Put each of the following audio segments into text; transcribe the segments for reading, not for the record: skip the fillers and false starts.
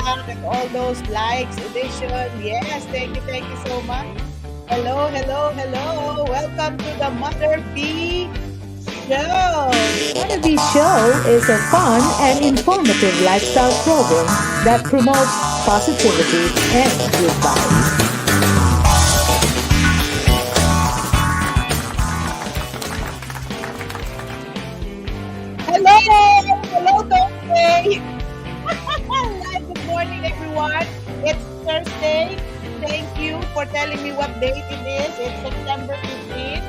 and all those likes, edition. Yes, thank you so much. Hello, hello, hello. Welcome to the Mother B Show. Wannabe Show is a fun and informative lifestyle program that promotes positivity and good vibes. Hello, hello, Dante. Good morning, everyone. It's Thursday. Thank you for telling me what date it is. It's September 15th.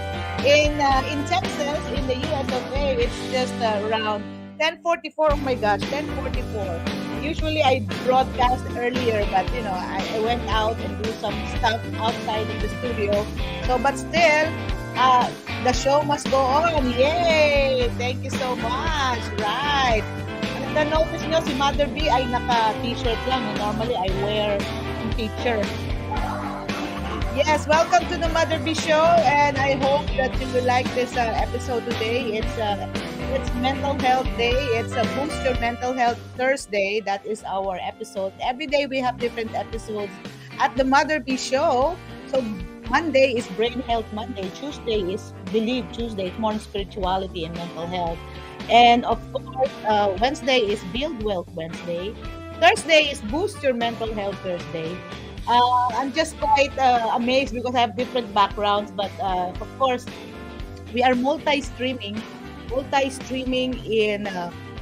In Texas, in the US of A, it's just around 10:44. Oh my gosh, 10:44. Usually I broadcast earlier, but I went out and do some stuff outside of the studio. So, but still, uh, the show must go on. Yay! Thank you so much. Right. At na-notice nyo, si Mother B ay naka-t-shirt lang. Normally, I wear t-shirt. Yes, welcome to the Mother B Show, and I hope that you will like this episode today. It's Mental Health Day. It's a Boost Your Mental Health Thursday. That is our episode. Every day we have different episodes at the Mother B Show. So Monday is Brain Health Monday. Tuesday is Believe Tuesday. It's more on spirituality and mental health. And of course, Wednesday is Build Wealth Wednesday. Thursday is Boost Your Mental Health Thursday. I'm just quite amazed because I have different backgrounds, but of course, we are multi-streaming in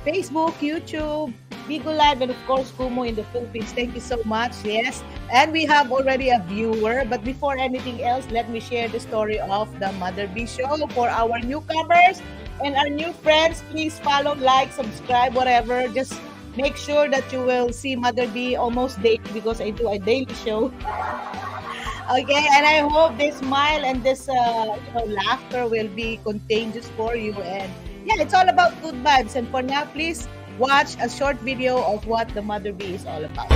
Facebook, YouTube, Bigo Live, and of course, Kumu in the Philippines. Thank you so much. Yes, and we have already a viewer. But before anything else, let me share the story of the Mother B Show for our newcomers and our new friends. Please follow, like, subscribe, whatever. Just make sure that you will see Mother B almost daily because I do a daily show. Okay, and I hope this smile and this laughter will be contagious for you. And yeah, it's all about good vibes. And for now, please watch a short video of what the Mother B is all about.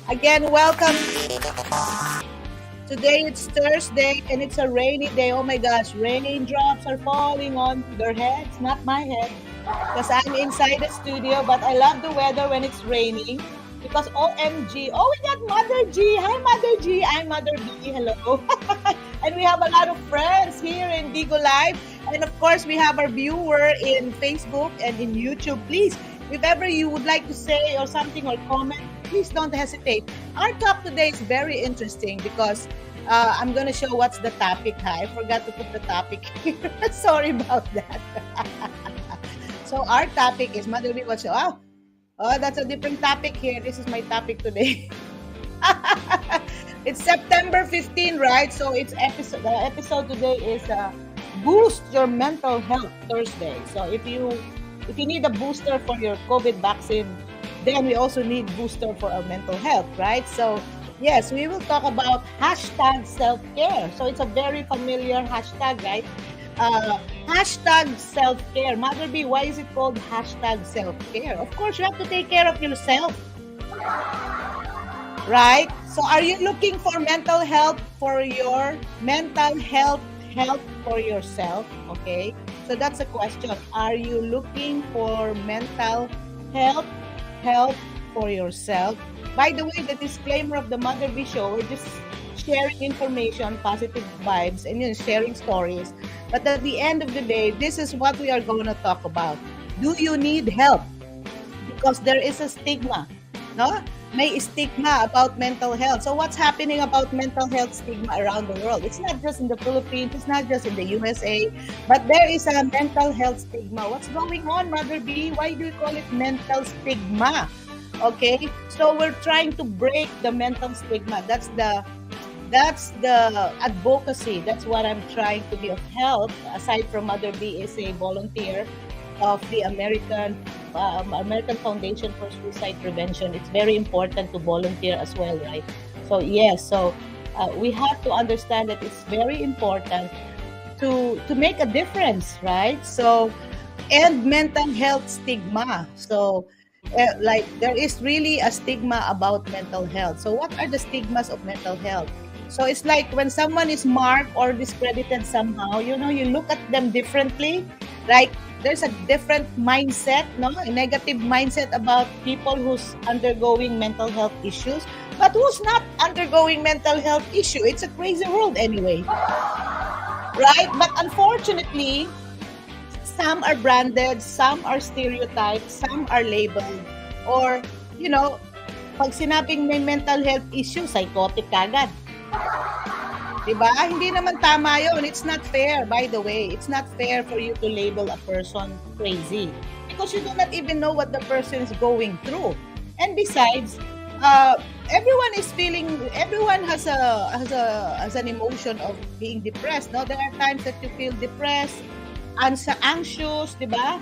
Again, welcome. Today it's Thursday and it's a rainy day. Oh my gosh, raindrops are falling on their heads, not my head, because I'm inside the studio. But I love the weather when it's raining because OMG. Oh, we got Mother G. Hi, Mother G. I'm Mother B. Hello. And we have a lot of friends here in Bigo Live. And of course, we have our viewer in Facebook and in YouTube. Please, if ever you would like to say or something or comment, please don't hesitate. Our talk today is very interesting because I'm going to show what's the topic. I forgot to put the topic here. Sorry about that. So our topic is Mother B. Oh, that's a different topic here. This is my topic today. It's September 15, right? So the episode today is Boost Your Mental Health Thursday. So if you need a booster for your COVID vaccine, then we also need booster for our mental health, right? So yes, we will talk about hashtag self-care. So it's a very familiar hashtag, right? Hashtag self-care. Mother B, why is it called hashtag self-care? Of course, you have to take care of yourself, right? So are you looking for mental health for your mental health for yourself? Okay, so that's a question. Are you looking for mental health for yourself? By the way, the disclaimer of the Mother B Show, we're just sharing information, positive vibes, and sharing stories. But at the end of the day, this is what we are going to talk about. Do you need help? Because there is a stigma, no? May stigma about mental health. So what's happening about mental health stigma around the world? It's not just in the Philippines, it's not just in the USA, but there is a mental health stigma. What's going on, Mother B? Why do you call it mental stigma? Okay, so we're trying to break the mental stigma. That's the advocacy. That's what I'm trying to be of help. Aside from Mother B is a volunteer of the American Foundation for Suicide Prevention. It's very important to volunteer as well, right? So yes, so we have to understand that it's very important to make a difference, right? So and mental health stigma. So like there is really a stigma about mental health. So what are the stigmas of mental health? So it's like when someone is marked or discredited somehow, you look at them differently. Like there's a different mindset, no? A negative mindset about people who's undergoing mental health issues, but who's not undergoing mental health issue. It's a crazy world anyway. Right? But unfortunately, some are branded, some are stereotyped, some are labeled, or, pag sinabing may mental health issue, psychotic kagad. Diba? Hindi naman tama yun. It's not fair, by the way. It's not fair for you to label a person crazy because you do not even know what the person is going through. And besides, everyone has an emotion of being depressed. No, there are times that you feel depressed, anxious, di ba?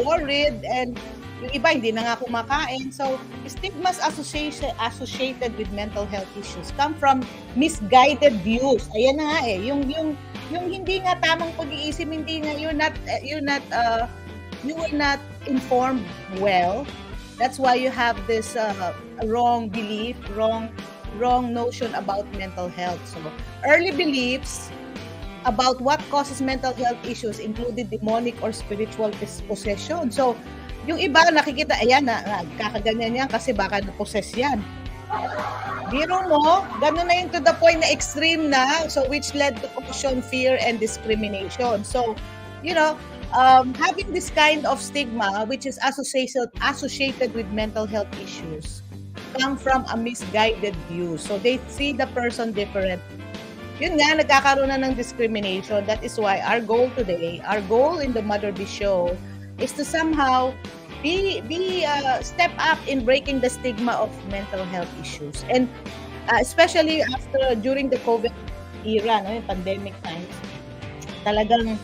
Worried, and yung iba hindi na nga kumakain. So, stigmas associated with mental health issues come from misguided views. Ayan na nga eh, yung hindi nga tamang pag-iisip, hindi nga you were not informed well. That's why you have this wrong belief, wrong notion about mental health. So, early beliefs about what causes mental health issues included demonic or spiritual possession. So, yung iba nakikita, ayan, kakaganyan yan kasi baka na-possess yan. Biro mo, gano'n na yun to the point na extreme na, so which led to caution, fear, and discrimination. So, having this kind of stigma, which is associated with mental health issues, come from a misguided view. So, they see the person different. Yun nga, nagkakaroon na ng discrimination. That is why our goal in the Mother B Show is to somehow be step up in breaking the stigma of mental health issues. And especially during the COVID era, no, yung pandemic times, talagang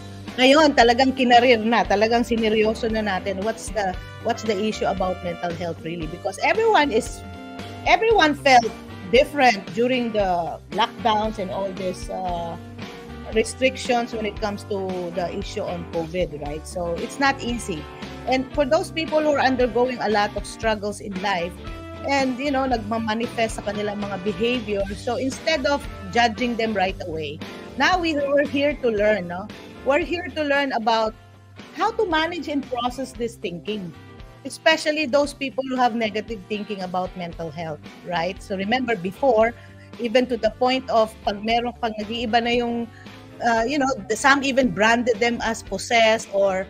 kinarir na, talagang sineryoso na natin what's the issue about mental health really, because everyone felt different during the lockdowns and all this restrictions when it comes to the issue on COVID, right? So it's not easy. And for those people who are undergoing a lot of struggles in life and, nagmamanifest sa kanilang mga behavior, so instead of judging them right away, now we're here to learn, no? We're here to learn about how to manage and process this thinking, especially those people who have negative thinking about mental health, right? So remember before, even to the point of pag nag-iiba na yung, some even branded them as possessed or,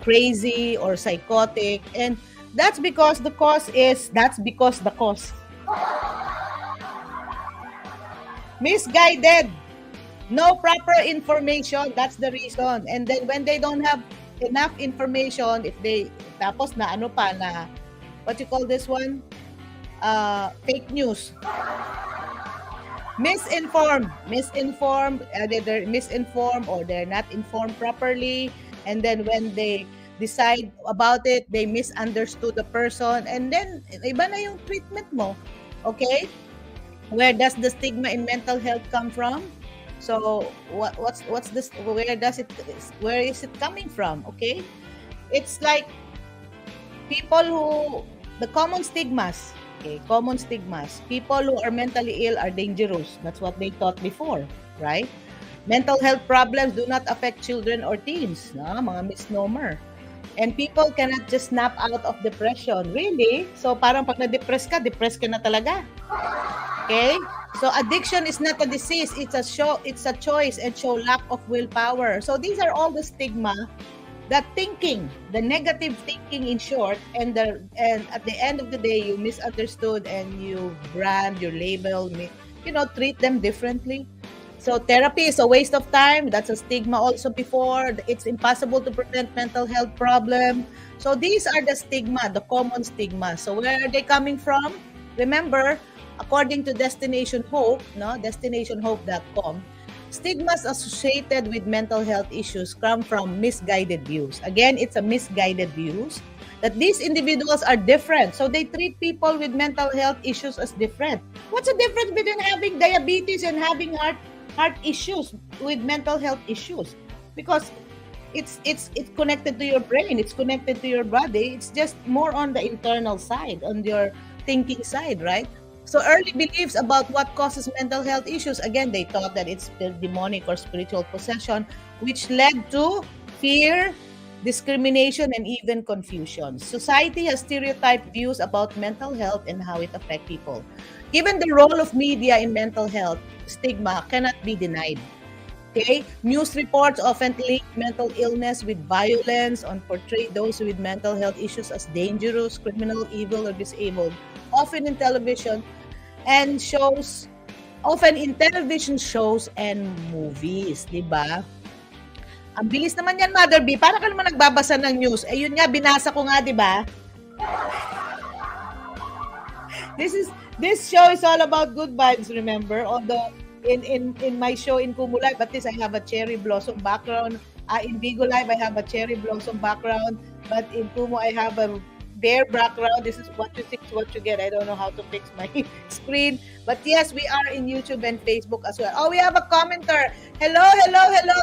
crazy or psychotic. And that's because the cause. Misguided. No proper information. That's the reason. And then when they don't have enough information, tapos na what you call this one? Fake news. Misinformed. They're misinformed or they're not informed properly. And then when they decide about it, they misunderstood the person. And then, iba na yung treatment mo. Okay? Where does the stigma in mental health come from? So, what's this? Where is it coming from? Okay? It's like the common stigmas. Okay, common stigmas. People who are mentally ill are dangerous. That's what they thought before, right? Mental health problems do not affect children or teens. No? Mga misnomer. And people cannot just snap out of depression. Really? So parang pag na-depress ka na talaga. Okay? So addiction is not a disease, it's a choice and show lack of willpower. So these are all the stigma, that thinking, the negative thinking in short, and at the end of the day you misunderstood and you brand, you label, treat them differently. So therapy is a waste of time. That's a stigma also before. It's impossible to prevent mental health problem. So these are the stigma, the common stigma. So where are they coming from? Remember, according to Destination Hope, destinationhope.com, stigmas associated with mental health issues come from misguided views. Again, it's a misguided views that these individuals are different. So they treat people with mental health issues as different. What's the difference between having diabetes and having heart issues with mental health issues? Because it's connected to your brain, it's connected to your body. It's just more on the internal side, on your thinking side, right? So early beliefs about what causes mental health issues, again, they thought that it's demonic or spiritual possession, which led to fear, discrimination, and even confusion. Society has stereotyped views about mental health and how it affects people. Given the role of media in mental health, stigma cannot be denied. Okay? News reports often link mental illness with violence and portray those with mental health issues as dangerous, criminal, evil, or disabled. Often in television shows and movies, di ba? Ang bilis naman yan, Mother B. Para ka naman nagbabasa ng news. Eh, yun nga, binasa ko nga, di ba? This show is all about good vibes, remember? Although, in my show in Kumu Live, at least I have a cherry blossom background. In Vigo Live, I have a cherry blossom background. But in Kumu, I have a bare background. This is what you see, what you get. I don't know how to fix my screen. But yes, we are in YouTube and Facebook as well. Oh, we have a commenter. Hello.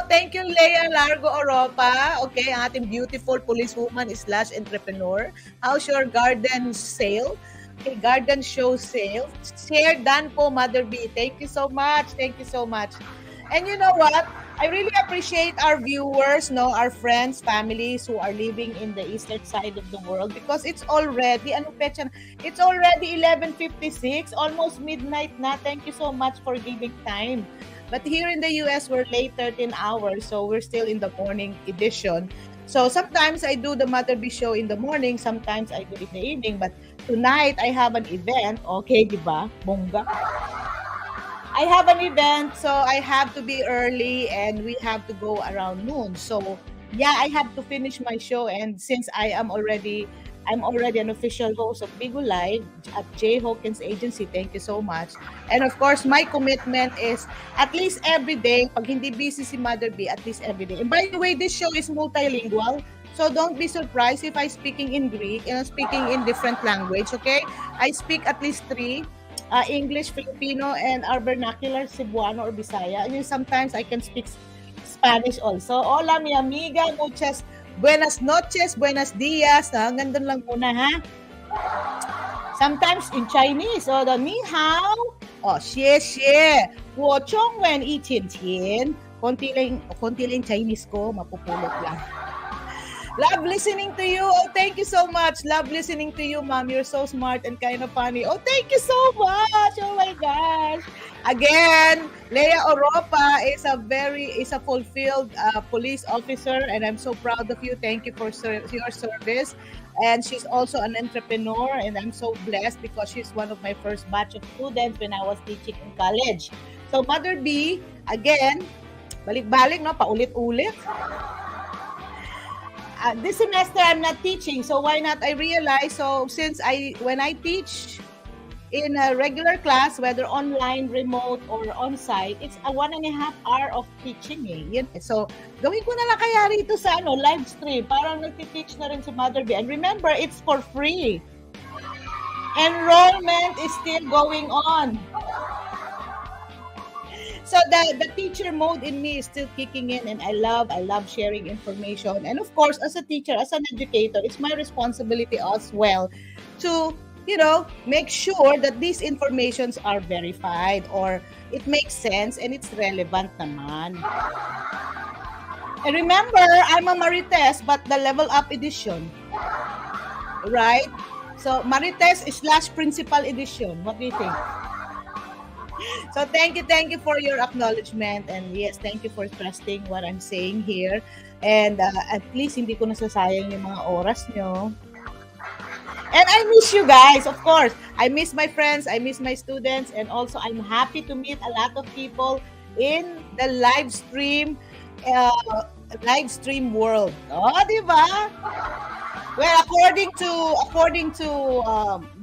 Thank you, Leia Largo Oropa. Okay, ang ating beautiful policewoman / entrepreneur. How's your garden sale? Okay, garden show sale. Share done po, Mother B. Thank you so much. And you know what? I really appreciate our viewers, our friends, families who are living in the eastern side of the world, because it's already, It's already 11:56, almost midnight na. Thank you so much for giving time. But here in the US, we're late 13 hours, so we're still in the morning edition. So sometimes I do the Mother B show in the morning, sometimes I do it in the evening, but tonight I have an event, okay, di ba? Bongga. I have an event, so I have to be early and we have to go around noon. So yeah, I have to finish my show, and since I'm already an official host of Bigo Live at J. Hawkins Agency, thank you so much. And of course, my commitment is at least every day, pag hindi busy si Mother B, at least every day. And by the way, this show is multilingual. So don't be surprised if I'm speaking in Greek and I'm speaking in different language, okay? I speak at least 3. English, Filipino, and our vernacular Cebuano or Bisaya. And sometimes I can speak Spanish also. Hola, mi amiga. Buenas noches, buenos dias. Hanggang doon lang muna, ha? Sometimes in Chinese. The ni hao. Xie xie. Wo chong wen yi qian qian. Konti lang Chinese ko. Mapupulot lang. Love listening to you. Oh, thank you so much. Love listening to you, Mom. You're so smart and kind of funny. Oh, thank you so much. Oh my gosh. Again, Leia Oropa is a fulfilled police officer, and I'm so proud of you. Thank you for your service. And she's also an entrepreneur, and I'm so blessed because she's one of my first batch of students when I was teaching in college. So Mother B, again, balik-balik, no? Paulit-ulit. This semester I'm not teaching, so why not? I realize, so when I teach in a regular class, whether online, remote, or on-site, it's a 1.5 hour of teaching eh. So gawin ko na lang kaya rito sa live stream, parang nagtiteach na rin si Mother B. And remember, it's for free. Enrollment is still going on. So the teacher mode in me is still kicking in, and I love sharing information. And of course, as a teacher, as an educator, it's my responsibility as well to, make sure that these informations are verified or it makes sense and it's relevant naman. And remember, I'm a Marites, but the level up edition, right? So Marites slash principal edition. What do you think? So thank you for your acknowledgement, and yes, thank you for trusting what I'm saying here. And at least hindi ko nasasayang yung mga oras nyo. And I miss you guys, of course. I miss my friends, I miss my students, and also I'm happy to meet a lot of people in the live stream world. Oh, di ba? Well, according to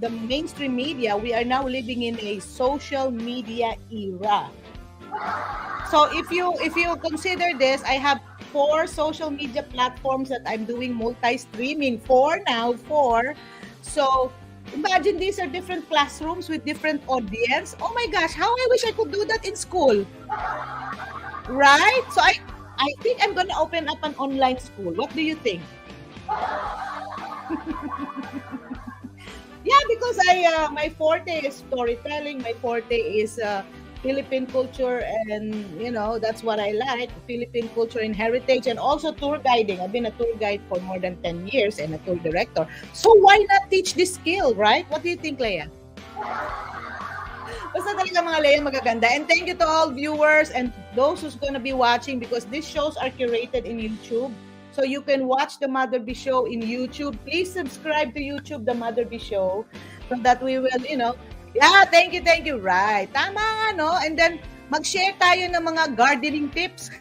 the mainstream media, we are now living in a social media era. So if you consider this, I have 4 social media platforms that I'm doing multi-streaming for now. 4. So imagine these are different classrooms with different audience. Oh my gosh, how I wish I could do that in school. Right? So I think I'm gonna open up an online school. What do you think? Yeah, because my forte is storytelling. My forte is Philippine culture, and that's what I like: Philippine culture and heritage, and also tour guiding. I've been a tour guide for more than 10 years and a tour director. So why not teach this skill, right? What do you think, Leia? Basta talaga mga Leia magaganda. And thank you to all viewers and those who's gonna be watching, because these shows are curated in YouTube. So you can watch the Mother B Show in YouTube. Please subscribe to YouTube, the Mother B Show, so that we will, yeah, thank you. Right. Tama nga, no? And then, mag-share tayo ng mga gardening tips.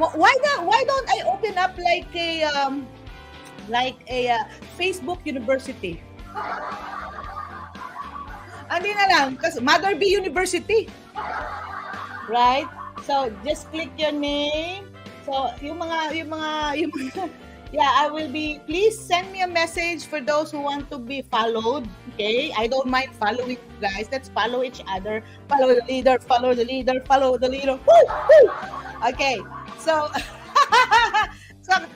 Why don't I open up like a Facebook University? Hindi na lang, kasi Mother B University. Right? So, just click your name. So, yung mga yeah, I will be, please send me a message for those who want to be followed. Okay? I don't mind following you guys. Let's follow each other. Follow the leader, follow the leader, follow the leader. Woo! Woo! Okay. So,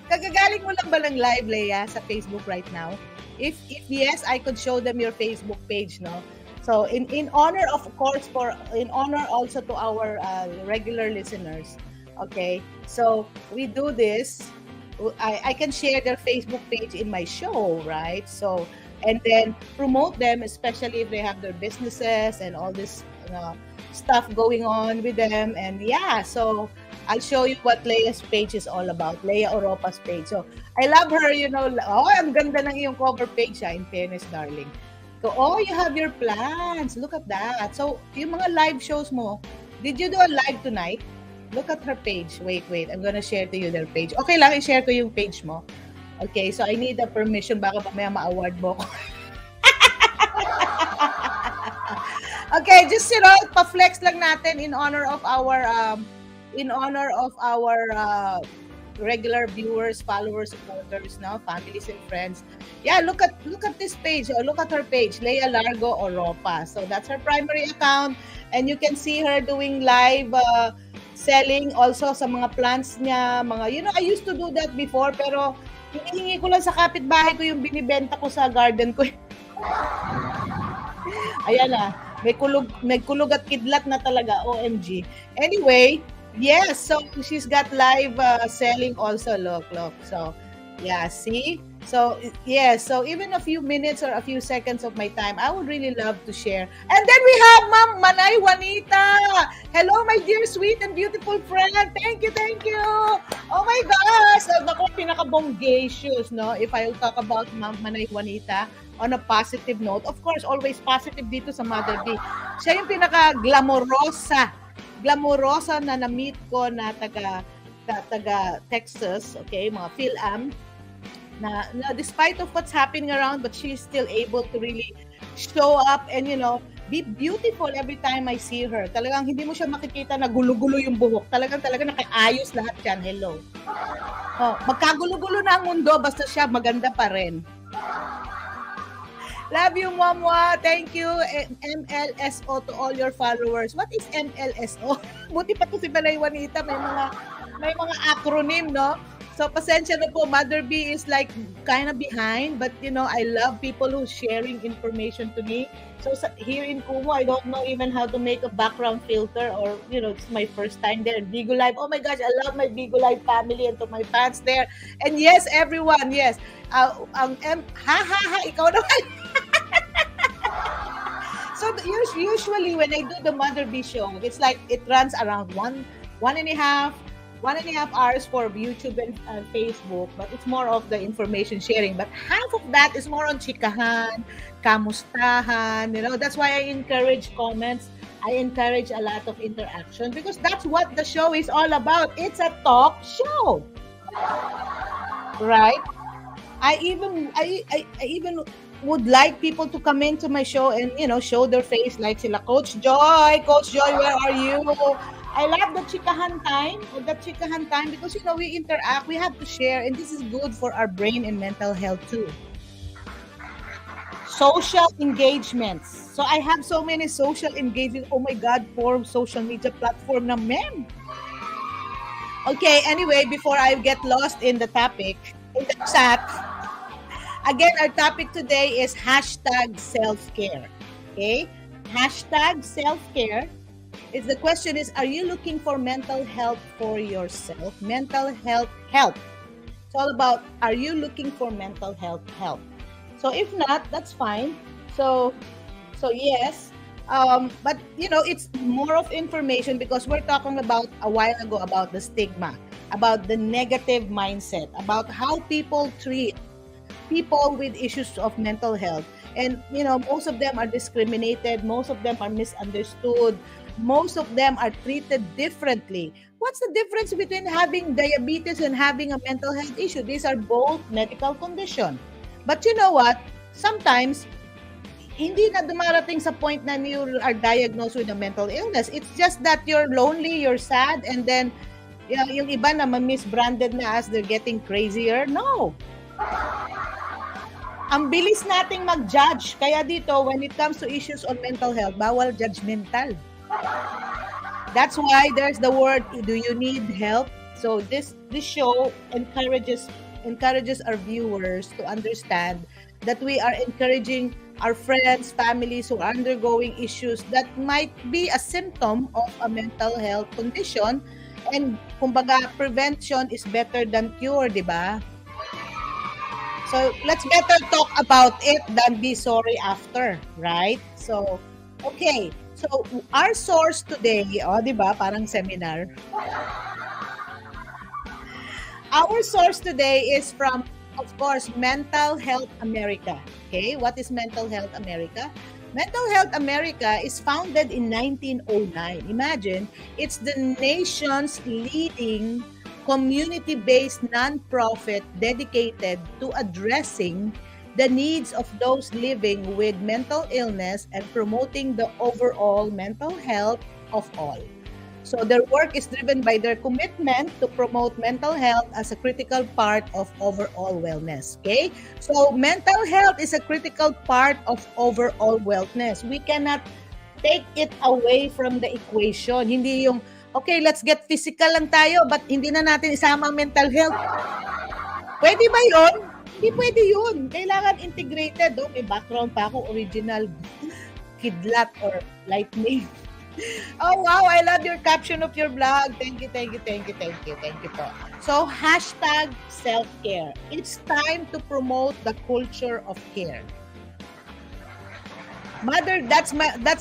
kagagaling mo lang ba ng live, Leia, sa Facebook right now? If yes, I could show them your Facebook page, no? So in honor, of course, in honor also to our regular listeners, okay? So we do this. I can share their Facebook page in my show, right? So, and then promote them, especially if they have their businesses and all this stuff going on with them. And yeah, so I'll show you what Leia's page is all about. Leia Oropa's page. So I love her, Oh, ang ganda ng iyong cover page, in fairness, darling. So, you have your plans. Look at that. So, yung mga live shows mo, did you do a live tonight? Look at her page. Wait. I'm gonna share to you their page. Okay lang, i-share ko yung page mo. Okay, so I need the permission. Baka mamaya ma-award mo ko. Okay, just, pa-flex lang natin in honor of our regular viewers, followers, supporters, families and friends. Yeah, look at this page. Look at her page, Leia Largo Oropa. So that's her primary account, and you can see her doing live selling also sa mga plants niya, I used to do that before, pero hinihingi ko lang sa kapitbahay ko yung binibenta ko sa garden ko. Ayan na, may kulog at kidlat na talaga, OMG. Anyway, yes, so she's got live selling also. Look. So, yeah, see? So, yes, so even a few minutes or a few seconds of my time, I would really love to share. And then we have Ma'am Manay Juanita. Hello, my dear, sweet, and beautiful friend. Thank you. Oh my gosh. Ako, pinaka-bongacious, no? If I'll talk about Ma'am Manay Juanita on a positive note. Of course, always positive dito sa Mother B. Siya yung pinaka-glamorosa na na-meet ko na taga Texas, okay, mga Phil-Am, na despite of what's happening around, but she's still able to really show up and, be beautiful every time I see her. Talagang hindi mo siya makikita na gulo-gulo yung buhok. Talagang nakaayos lahat yan. Hello. Magkagulo-gulo na ang mundo, basta siya maganda pa rin. Love you, Momwa. Thank you. MLSO to all your followers. What is MLSO? Buti pa to si Manay Juanita. May mga acronym, no? So, pasensya na po, Mother B is like kind of behind, but I love people who sharing information to me. So, here in Kumu, I don't know even how to make a background filter or, it's my first time there. Bigo Live, oh my gosh, I love my Bigo Live family and to my fans there. And yes, everyone, yes. Ha ha ha, ikaw naman. So, usually when I do the Mother B show, it's like it runs around one and a half hours for YouTube and Facebook, but it's more of the information sharing. But half of that is more on chikahan, kamustahan. That's why I encourage comments. I encourage a lot of interaction because that's what the show is all about. It's a talk show, right? I even would like people to come into my show and show their face like sila Coach Joy, where are you? I love the chikahan time because we interact, we have to share, and this is good for our brain and mental health too. Social engagements. So I have so many social engagements. Oh my God, 4 social media platform na mem. Okay, anyway, before I get lost in the topic, in the chat, again, our topic today is hashtag self-care. Okay? Hashtag self-care. The question is, are you looking for mental health for yourself? Mental health help. It's all about, are you looking for mental health help? So if not, that's fine. So yes. But it's more of information because we're talking about a while ago about the stigma, about the negative mindset, about how people treat people with issues of mental health. And most of them are discriminated, most of them are misunderstood, most of them are treated differently. What's the difference between having diabetes and having a mental health issue? These are both medical condition. But you know what? Sometimes hindi na dumarating sa point na you are diagnosed with a mental illness. It's just that you're lonely, you're sad, and then yung iba na misbranded na as they're getting crazier. No. Ang bilis nating mag-judge. Kaya dito, when it comes to issues on mental health, bawal judgmental. That's why there's the word, do you need help? So this show encourages our viewers to understand that we are encouraging our friends, families who are undergoing issues that might be a symptom of a mental health condition. And kumbaga, prevention is better than cure, di ba? So let's better talk about it than be sorry after, right? So, okay. So our source today, di ba? Parang seminar. Our source today is from, of course, Mental Health America. Okay, what is Mental Health America? Mental Health America is founded in 1909. Imagine, it's the nation's leading community-based nonprofit dedicated to addressing the needs of those living with mental illness and promoting the overall mental health of all. So their work is driven by their commitment to promote mental health as a critical part of overall wellness. Okay? So mental health is a critical part of overall wellness. We cannot take it away from the equation. Hindi yung, okay, let's get physical lang tayo, but hindi na natin isama ang mental health. Pwede ba yun? Hindi pwede yun. Kailangan integrated. Oh, may background pa ako, original kidlat or lightning. Oh, wow. I love your caption of your blog. Thank you po. So, hashtag self-care. It's time to promote the culture of care. Mother, that's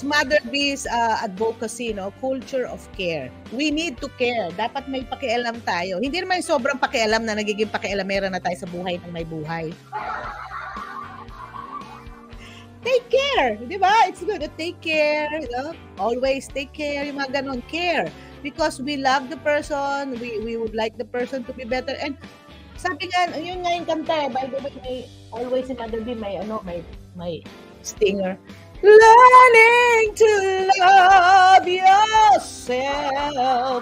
Mother B's advocacy, no? Culture of care. We need to care. Dapat may pakialam tayo. Hindi naman sobrang pakialam na nagiging pakialamera na tayo sa buhay ng may buhay. Take care, di ba? It's good to take care, always take care, yung mga ganon, care. Because we love the person, we would like the person to be better. And sabi nga, yun nga yung kanta, by the way, may always in Mother B, may stinger. Learning to love yourself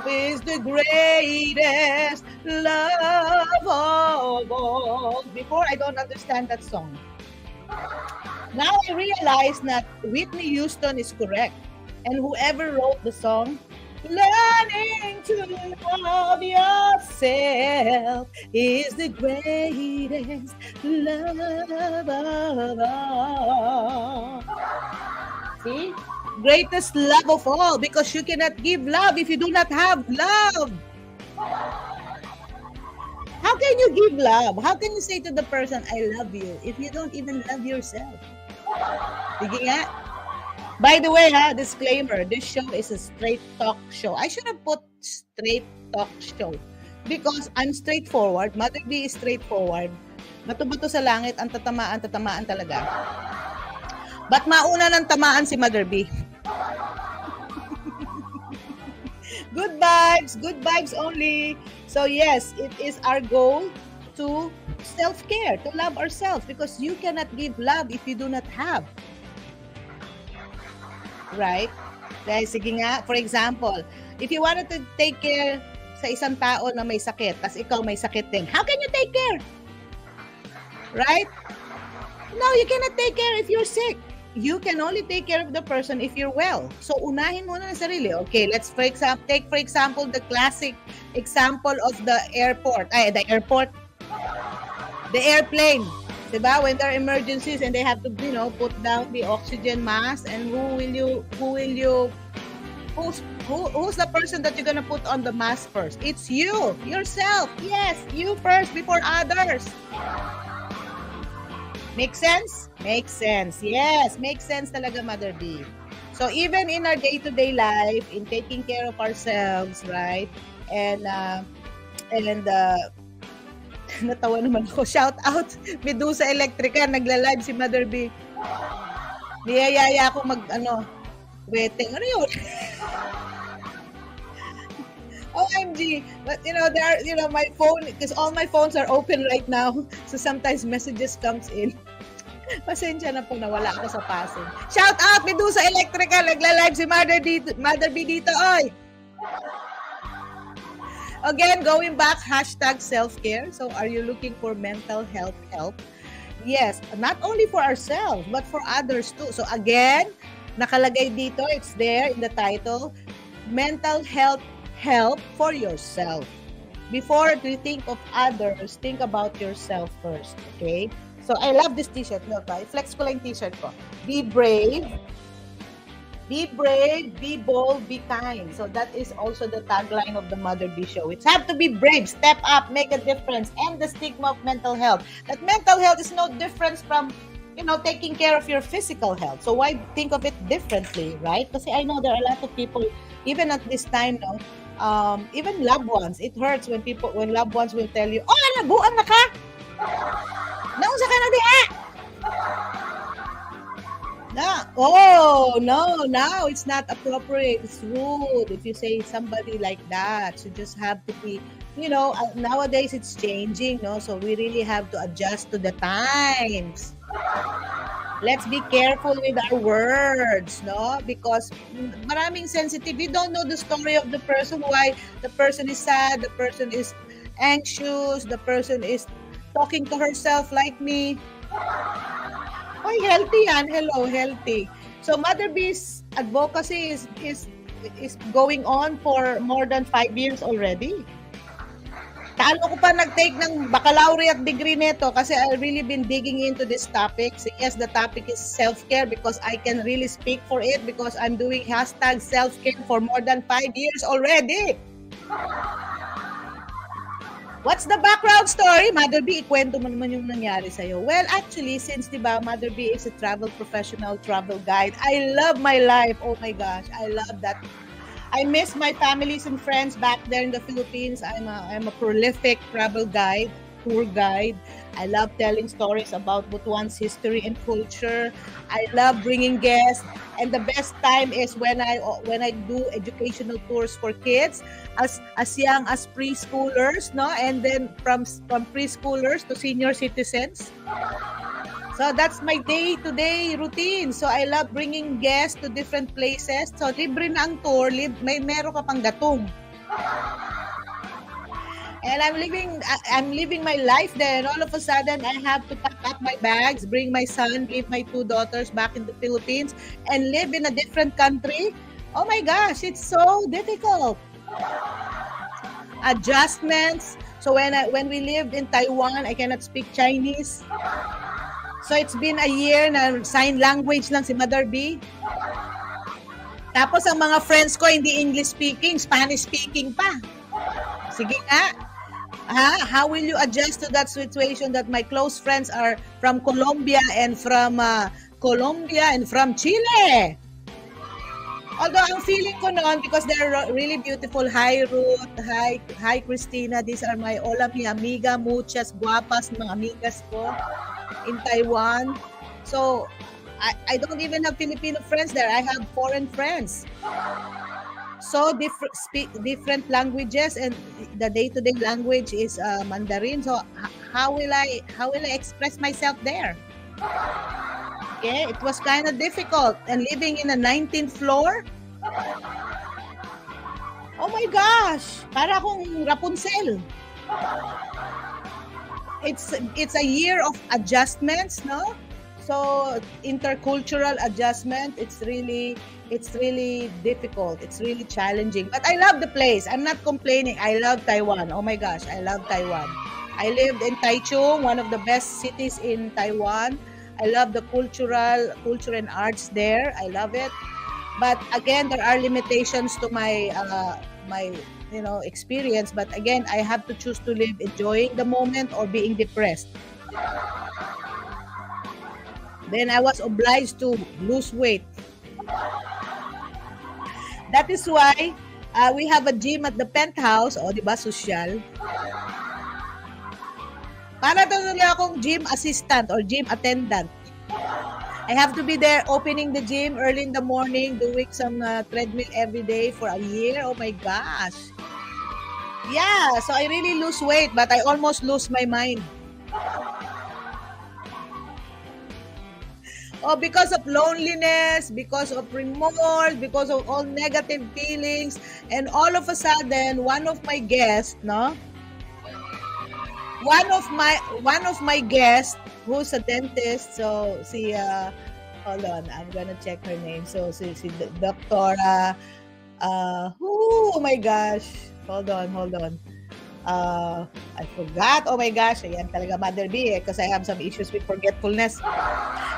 is the greatest love of all. Before, I don't understand that song. Now I realize that Whitney Houston is correct. And whoever wrote the song Learning to love yourself is the greatest love of all. See? Greatest love of all, because you cannot give love if you do not have love. How can you give love? How can you say to the person, I love you, if you don't even love yourself? Sige nga. By the way, disclaimer, this show is a straight talk show. I should have put straight talk show because I'm straightforward. Mother B is straightforward. Bato-bato sa langit, ang tatamaan talaga. But mauna ng tamaan si Mother B. Good vibes only. So yes, it is our goal to self-care, to love ourselves, because you cannot give love if you do not have. Right? Dahil sige nga, for example, if you wanted to take care sa isang tao na may sakit, tas ikaw may sakit din, how can you take care? Right? No, you cannot take care if you're sick. You can only take care of the person if you're well. So, unahin mo na ang sarili. Okay, let's take for example the classic example of the airport. The airplane. Diba? When there are emergencies and they have to, put down the oxygen mask, and who's the person that you're gonna put on the mask first? It's you, yourself. Yes, you first before others. Make sense? Makes sense. Yes, makes sense talaga, Mother B. So even in our day-to-day life, in taking care of ourselves, right? And natawa naman ako. Shout out, Medusa Electrica, nagla-live si Mother B. Niyayaya ako wedding. Ano yun? OMG. But my phone, because all my phones are open right now, so sometimes messages comes in. Pasensya na po, nawala ako sa passing. Shout out, Medusa Electrica, nagla-live si Mother B dito, oy! Again, going back, #self-care. So, are you looking for mental health help? Yes, not only for ourselves, but for others too. So, again, nakalagay dito, it's there in the title, mental health help for yourself. Before you think of others, think about yourself first, okay? So, I love this t-shirt. Look, flex ko lang t-shirt ko. Be brave, be bold, be kind. So that is also the tagline of the Mother B Show. It's have to be brave, step up, make a difference, end the stigma of mental health. That mental health is no difference from, taking care of your physical health. So why think of it differently, right? Kasi I know there are a lot of people, even at this time, even loved ones, it hurts when loved ones will tell you, oh, nabuan na ka? Nausa ka na diha? No, it's not appropriate. It's rude if you say somebody like that. So just have to be, nowadays it's changing, no? So we really have to adjust to the times. Let's be careful with our words, no? Because maraming sensitive. You don't know the story of the person, why the person is sad, the person is anxious, the person is talking to herself like me. Oy, healthy yan. Hello, healthy. So Mother B's advocacy is going on for more than 5 years already. Taalo ko pa nag-take ng baccalaureate degree nito kasi I've really been digging into this topic. So yes, the topic is self-care because I can really speak for it because I'm doing #self-care for more than 5 years already. What's the background story? Mother B, ikwento mo naman yung nangyari sa'yo. Well, actually, since, Mother B is a travel professional, travel guide, I love my life. Oh my gosh, I love that. I miss my families and friends back there in the Philippines. I'm a prolific travel guide, tour guide. I love telling stories about Butuan's history and culture. I love bringing guests. And the best time is when I do educational tours for kids as young as preschoolers, no? And then from preschoolers to senior citizens. So that's my day-to-day routine. So I love bringing guests to different places. So libre na ang tour, meron ka pang gatong. And I'm living my life there. And all of a sudden, I have to pack up my bags, bring my son, leave my 2 daughters back in the Philippines, and live in a different country Oh my gosh, it's so difficult. Adjustments. So when we lived in Taiwan, I cannot speak Chinese. So it's been a year na sign language lang si Mother B. Tapos ang mga friends ko hindi English speaking, Spanish speaking pa. Sige nga. How will you adjust to that situation that my close friends are from Colombia and from Chile? Although ang feeling ko noon, because they're really beautiful, hi Ruth, hi Christina, these are my hola mi amiga, muchas guapas mga amigas ko in Taiwan. So, I don't even have Filipino friends there. I have foreign friends. So different languages, and the day-to-day language is Mandarin. So how will I express myself there? Okay, it was kind of difficult. And living in a 19th floor. Oh my gosh, para akong Rapunzel. It's a year of adjustments, no? So intercultural adjustment, it's really difficult. It's really challenging. But I love the place. I'm not complaining. I love Taiwan. Oh my gosh, I love Taiwan. I lived in Taichung, one of the best cities in Taiwan. I love the culture and arts there. I love it. But again, there are limitations to my experience. But again, I have to choose to live enjoying the moment or being depressed. Then I was obliged to lose weight. That is why we have a gym at the penthouse. O, di ba, social? Para tuloy akong gym assistant or gym attendant. I have to be there opening the gym early in the morning, doing some treadmill every day for a year. Oh my gosh. Yeah, so I really lose weight, but I almost lose my mind. Oh, because of loneliness, because of remorse, because of all negative feelings, and all of a sudden, one of my guests, one of my guests who's a dentist, so hold on, I'm gonna check her name. So si Dr. Oh my gosh, hold on. I forgot. Oh my gosh, ayan talaga Mother B because I have some issues with forgetfulness.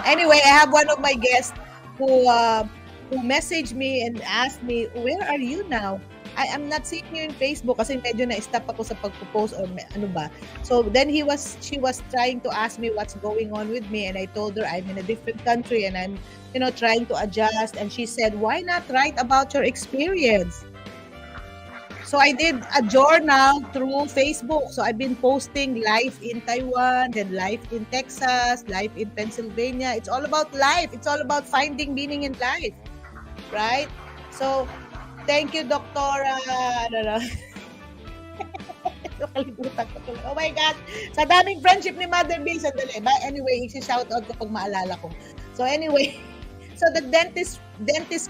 Anyway, I have one of my guests who messaged me and asked me, where are you now? I'm not seeing you in Facebook kasi medyo na-stop ako sa pagpo-post or ano ba. So then she was trying to ask me what's going on with me, and I told her I'm in a different country and I'm trying to adjust, and she said, why not write about your experience? So I did a journal through Facebook. So I've been posting life in Taiwan, then life in Texas, life in Pennsylvania. It's all about life. It's all about finding meaning in life. Right? So thank you, Dr. Oh my God. Sa daming friendship ni Mother B. Sandali. But anyway, isi-shout out ko pag maalala ko. So anyway, so the dentist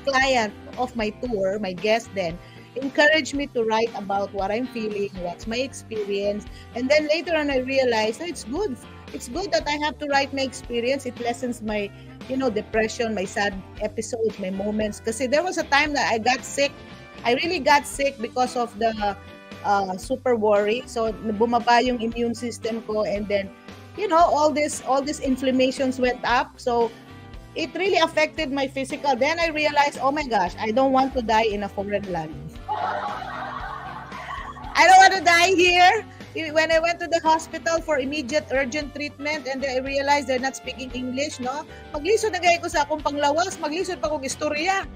client of my tour, my guest then, encouraged me to write about what I'm feeling, what's my experience. And then later on, I realized that it's good. It's good that I have to write my experience. It lessens my depression, my sad episodes, my moments. Kasi there was a time that I got sick. I really got sick because of the super worry. So bumaba yung immune system ko, and then all these inflammations went up. So it really affected my physical. Then I realized, oh my gosh, I don't want to die in a foreign land. I don't want to die here. When I went to the hospital for immediate urgent treatment, and I realized they're not speaking English, maglisod na gaya ko sa akong panglawas, maglisod pa kong istorya.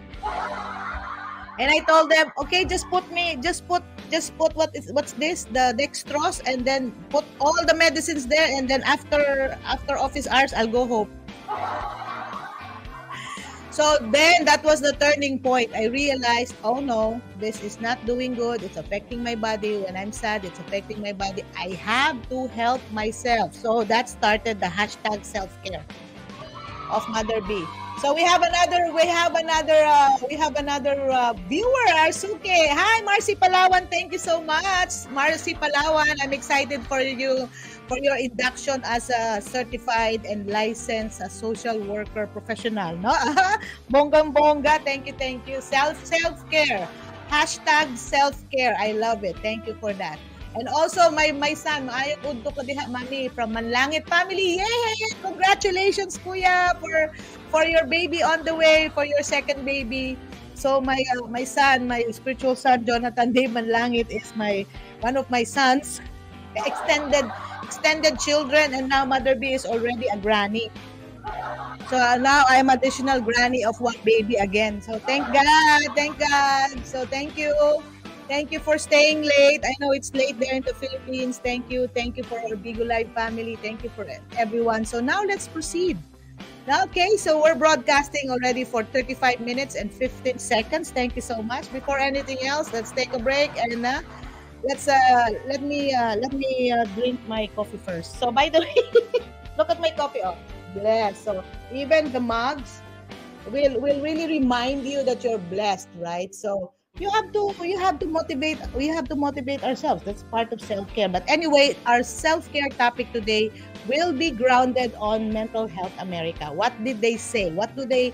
And I told them, okay, just put what's this, the dextrose, and then put all the medicines there, and then after office hours, I'll go home. So then that was the turning point. I realized, oh no, this is not doing good. It's affecting my body. When I'm sad, it's affecting my body. I have to help myself. So that started the hashtag self-care of Mother B. So we have another viewer, Arsuke. Hi, Marcy Palawan. Thank you so much, Marcy Palawan. I'm excited for you for your induction as a certified and licensed social worker professional, no? Bonggang-bongga. Thank you, thank you. Self-care. Hashtag self-care. I love it. Thank you for that. And also, my son, maayong udto ko diha, mami, from Manlangit family. Yay! Congratulations, kuya, for your baby on the way, for your second baby. So my son, my spiritual son, Jonathan Dave Manlangit, is one of my sons, extended children, and now Mother B is already a granny. So now I'm additional granny of one baby again. So thank God, thank God. So thank you. Thank you for staying late. I know it's late there in the Philippines. Thank you. Thank you for our Bigo Live family. Thank you for everyone. So now let's proceed. Okay, so we're broadcasting already for 35 minutes and 15 seconds. Thank you so much. Before anything else, let's take a break and let me drink my coffee first. So by the way, look at my coffee. Oh, blessed. So even the mugs will really remind you that you're blessed, right? So you have to motivate ourselves. That's part of self-care. But anyway, our self-care topic today will be grounded on Mental Health America. What did they say? What do they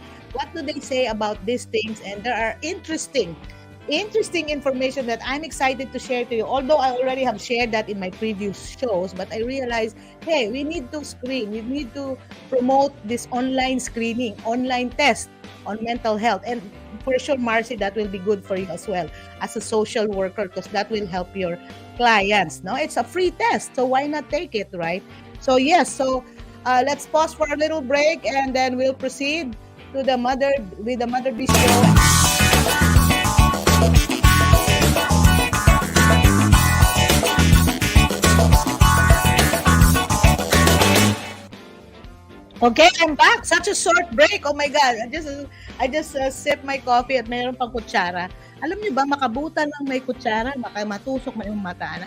say about these things? And there are interesting information that I'm excited to share to you. Although I already have shared that in my previous shows, but I realized, hey, we need to screen. We need to promote this online screening, online test on mental health. And for sure, Marcy, that will be good for you as well as a social worker, because that will help your clients. No, it's a free test, so why not take it, right? So yes, let's pause for a little break, and then we'll proceed to the Mother B show. Okay, I'm back. Such a short break. Oh my God. I just sip my coffee at mayroon pang kutsara. Alam niyo ba, makabutan lang may kutsara, matusok mo yung mata.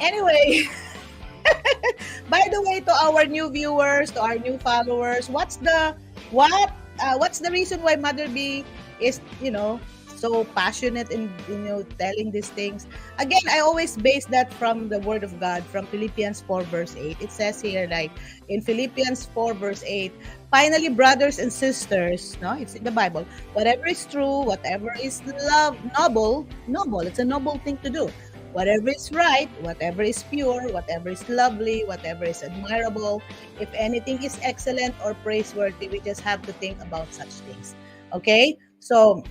Anyway, by the way, to our new viewers, to our new followers, what's the reason why Mother B is, so passionate in telling these things? Again, I always base that from the Word of God, from Philippians 4 verse 8. It says here, like in Philippians 4 verse 8, finally, brothers and sisters, no, it's in the Bible, whatever is true, whatever is noble, it's a noble thing to do. Whatever is right, whatever is pure, whatever is lovely, whatever is admirable, if anything is excellent or praiseworthy, we just have to think about such things. Okay? So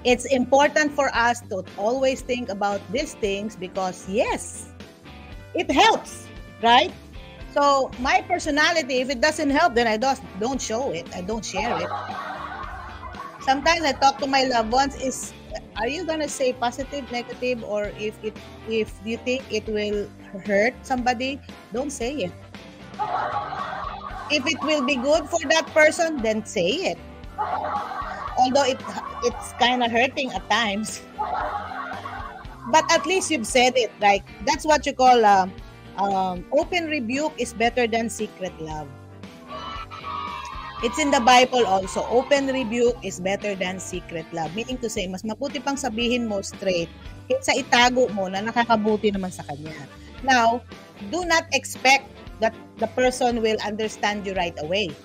it's important for us to always think about these things because, yes, it helps, right? So my personality, if it doesn't help, then I don't show it. I don't share it. Sometimes I talk to my loved ones, are you going to say positive, negative, or if you think it will hurt somebody, don't say it. If it will be good for that person, then say it. Although it's kind of hurting at times, but at least you've said it. Like that's what you call open rebuke is better than secret love. It's in the Bible also. Open rebuke is better than secret love. Meaning to say, mas mabuti pang sabihin mo straight kaysa itago mo na nakakabuti naman sa kanya. Now, do not expect that the person will understand you right away.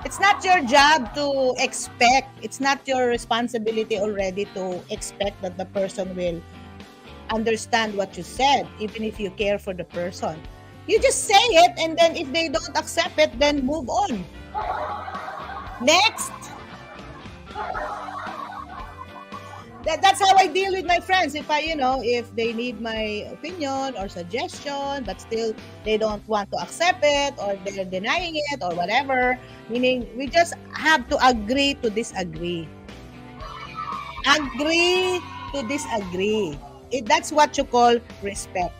It's not your job to expect. It's not your responsibility already to expect that the person will understand what you said, even if you care for the person. You just say it, and then if they don't accept it, then move on. Next. That's how I deal with my friends. If they need my opinion or suggestion, but still they don't want to accept it, or they're denying it, or whatever, meaning we just have to agree to disagree. Agree to disagree. That's what you call respect.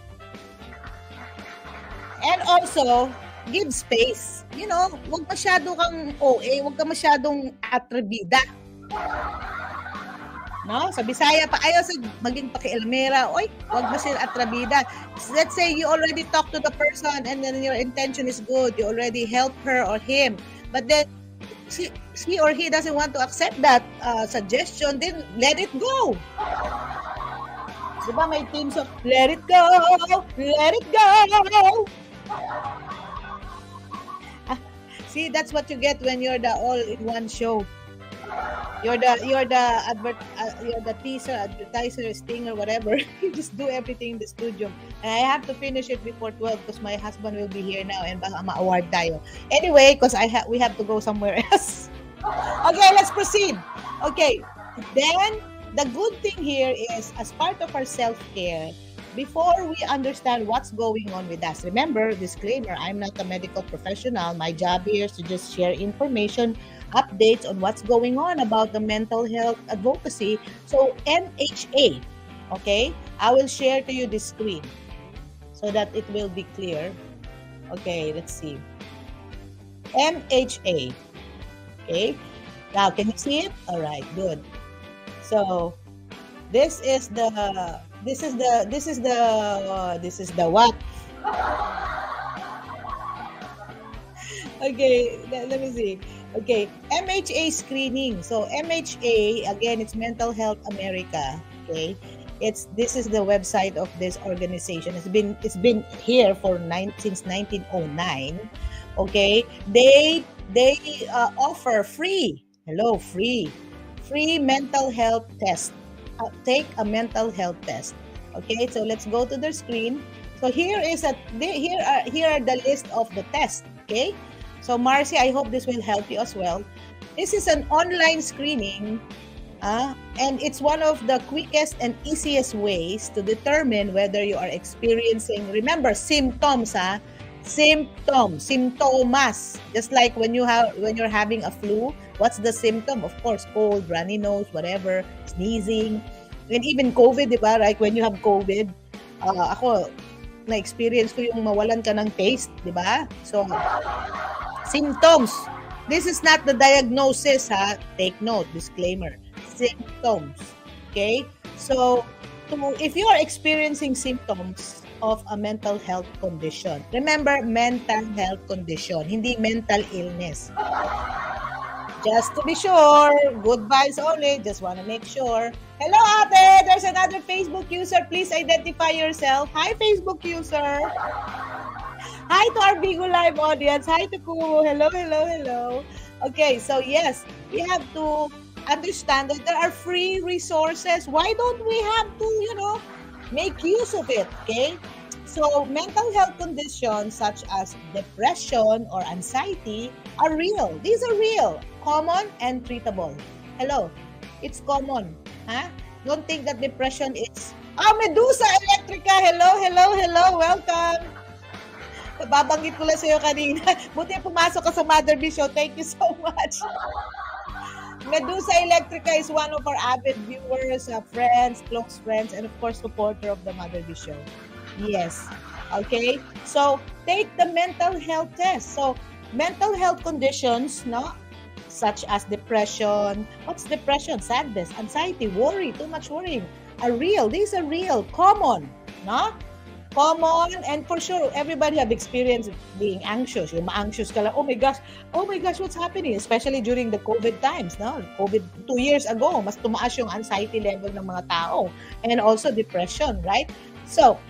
And also, give space. Huwag masyado kang OA, huwag ka masyadong atribida. No? Sa Bisaya pa, ayaw sa maging pakialamera. Oy, huwag mo sila atrabida. Let's say you already talked to the person and then your intention is good. You already helped her or him. But then, she or he doesn't want to accept that suggestion, then let it go. Di ba may team song, let it go, let it go. See, that's what you get when you're the all-in-one show. You're the teaser, advertiser, stinger, whatever. You just do everything in the studio. And I have to finish it before 12 because my husband will be here now and baka ma-award tayo. Anyway, because we have to go somewhere else. Okay, let's proceed. Okay, then the good thing here is as part of our self-care, before we understand what's going on with us, remember, disclaimer, I'm not a medical professional. My job here is to just share information, updates on what's going on about the mental health advocacy. So MHA, okay, I will share to you this screen so that it will be clear. Okay, let's see. MHA. Okay, now can you see it? All right, good. So this is the what? Okay, let me see. Okay, MHA screening. So MHA, again, it's Mental Health America. Okay, this is the website of this organization. It's been here for since 1909. Okay, they offer free mental health test. Take a mental health test. Okay, so let's go to their screen. So here are the list of the tests. Okay, so Marcy, I hope this will help you as well. This is an online screening, and it's one of the quickest and easiest ways to determine whether you are experiencing. Remember, symptoms, symptomas. Just like when you're having a flu, what's the symptom? Of course, cold, runny nose, whatever, sneezing, and even COVID, di ba? Like when you have COVID, ako, na-experience ko yung mawalan ka ng taste, di ba? So, symptoms. This is not the diagnosis, ha? Take note, disclaimer. Symptoms. Okay? So, if you are experiencing symptoms of a mental health condition, remember, mental health condition, hindi mental illness. Just to be sure, good vibes only, just want to make sure. Hello, ate! There's another Facebook user. Please identify yourself. Hi, Facebook user. Hi to our Bigo Live audience. Hi to Kumu. Hello, hello, hello. Okay, so yes, we have to understand that there are free resources. Why don't we have to, make use of it, okay? So, mental health conditions such as depression or anxiety are real. These are real, common, and treatable. Hello, it's common. Huh? Don't think that depression is... Medusa Electrica! Hello, hello, hello! Welcome! Babanggit ko lang sa'yo kanina. Buti pumasok ka sa Mother B Show. Thank you so much. Medusa Electrica is one of our avid viewers, friends, close friends, and of course, supporter of the Mother B Show. Yes. Okay? So, take the mental health test. So, mental health conditions, such as depression. What's depression? Sadness, anxiety, worry, too much worrying, are real. These are real, common, common, and for sure, everybody have experienced being anxious. Yung ma-anxious ka lang, oh my gosh, what's happening? Especially during the COVID times, COVID 2 years ago, mas tumaas yung anxiety level ng mga tao. And also depression, right? So,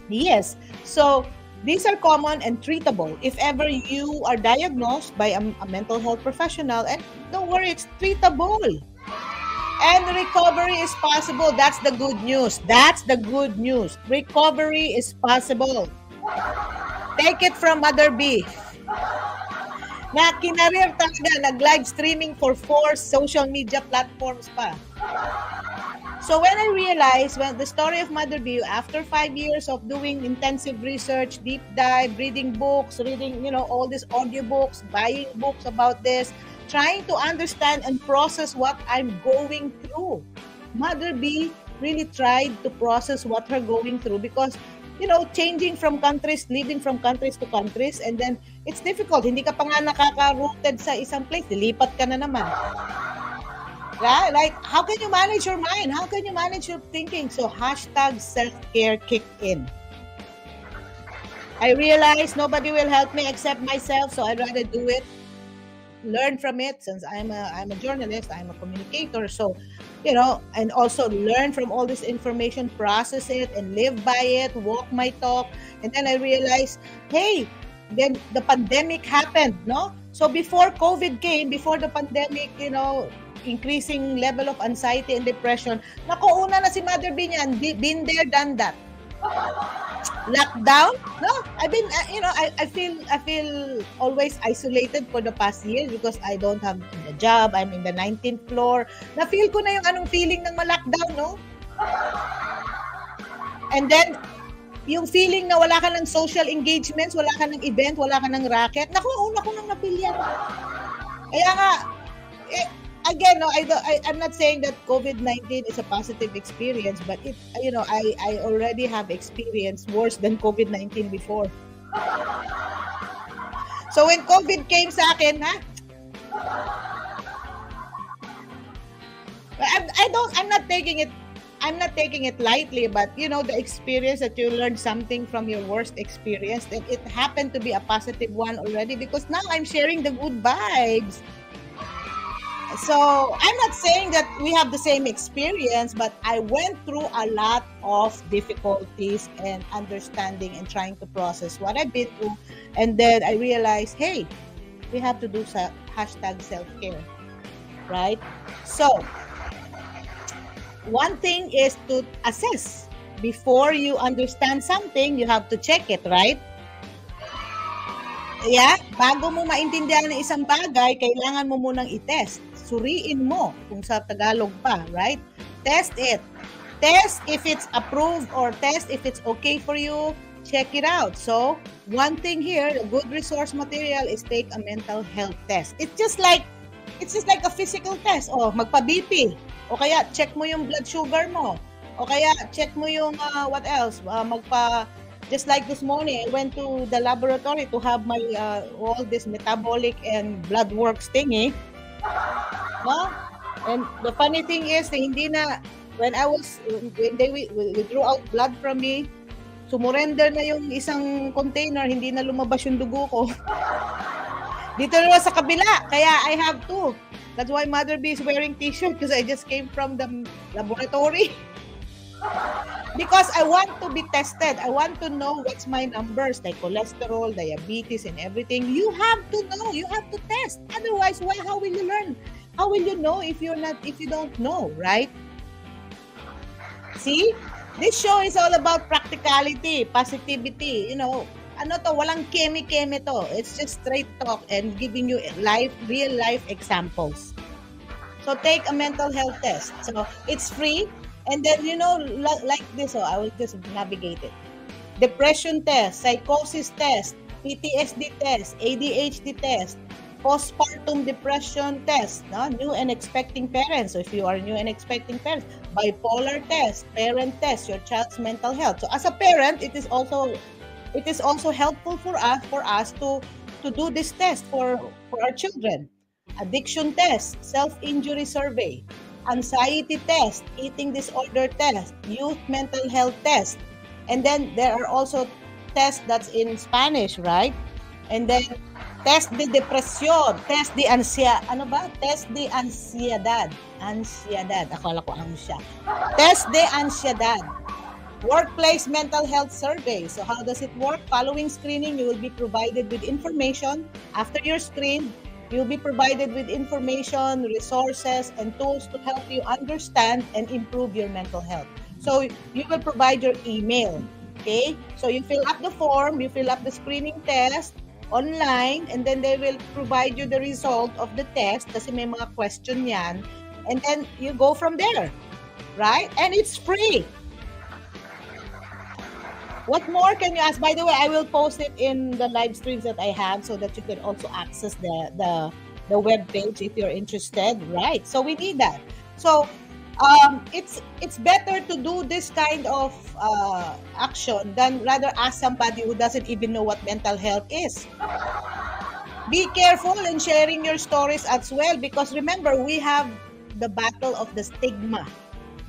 yes. So, these are common and treatable. If ever you are diagnosed by a mental health professional, and don't worry, it's treatable. And recovery is possible. That's the good news. That's the good news. Recovery is possible. Take it from Mother B. Na kinareer talaga, nag-live streaming for 4 social media platforms pa. So when I realized, the story of Mother B, after 5 years of doing intensive research, deep dive, reading books, reading, all these audiobooks, buying books about this, trying to understand and process what I'm going through. Mother B really tried to process what her going through because, changing from countries, living from countries to countries, and then it's difficult. Hindi ka pa nga nakaka-rooted sa isang place, lilipat ka na naman. Yeah, like, how can you manage your mind? How can you manage your thinking? So, #self-care kicked in. I realized nobody will help me except myself, so I'd rather do it, learn from it, since I'm a journalist, I'm a communicator. So, and also learn from all this information, process it, and live by it, walk my talk. And then I realized, hey, then the pandemic happened, no? So before COVID came, before the pandemic, increasing level of anxiety and depression, naku, una na si Mother B niyan, been there, done that. Lockdown? No, I've been, I feel always isolated for the past years because I don't have a job. I'm in the 19th floor. Na-feel ko na yung anong feeling ng ma-lockdown, no? And then, yung feeling na wala ka ng social engagements, wala ka ng event, wala ka ng racket, naku, una ko nang na-feel yan. Kaya nga, again, no, I'm not saying that COVID-19 is a positive experience, but I already have experienced worse than COVID-19 before. So when COVID came sa akin, I'm not taking it lightly, but the experience that you learned something from your worst experience, that it happened to be a positive one already, because now I'm sharing the good vibes. So I'm not saying that we have the same experience, but I went through a lot of difficulties and understanding and trying to process what I've been through. And then I realized, hey, we have to do hashtag self-care, right? So one thing is to assess. Before you understand something, you have to check it, right? Yeah, bago mo maintindihan ng isang bagay, kailangan mo munang i-test. Suriin mo kung sa Tagalog pa, right? Test it. Test if it's approved or test if it's okay for you. Check it out. So, one thing here, a good resource material is take a mental health test. It's just like a physical test. O, magpa-BP. O kaya, check mo yung blood sugar mo. O kaya, check mo yung, what else? Just like this morning, I went to the laboratory to have my all this metabolic and blood works thingy. No? And the funny thing is, when they withdrew out blood from me, sumurrender na yung isang container, hindi na lumabas yung dugo ko. Dito na sa kabila, kaya I have to. That's why Mother B is wearing t-shirt, because I just came from the laboratory. Because I want to be tested. I want to know what's my numbers, like cholesterol, diabetes, and everything. You have to know. You have to test. Otherwise, how will you learn? How will you know if you don't know, right? See? This show is all about practicality, positivity. Walang keme-keme to. It's just straight talk and giving you real life examples. So take a mental health test. So it's free. And then, like this, I will just navigate it. Depression test, psychosis test, PTSD test, ADHD test, postpartum depression test, no? New and expecting parents. So if you are new and expecting parents, bipolar test, parent test, your child's mental health. So as a parent, it is also helpful for us to do this test for our children. Addiction test, self-injury survey, anxiety test, eating disorder test, youth mental health test. And then there are also tests that's in Spanish, right? And then test de depresión, test de Test de ansiedad. Akala ko ansya. Test de ansiedad. Workplace mental health survey. So how does it work? Following screening, you will be provided with information. After your screen, you'll be provided with information, resources, and tools to help you understand and improve your mental health. So you will provide your email, okay? So you fill up the form, you fill up the screening test online, and then they will provide you the result of the test kasi may mga question yan, and then you go from there, right? And it's free. What more can you ask? By the way, I will post it in the live streams that I have so that you can also access the web page if you're interested, right? So we need that. So it's better to do this kind of action than rather ask somebody who doesn't even know what mental health is. Be careful in sharing your stories as well, because remember, we have the battle of the stigma.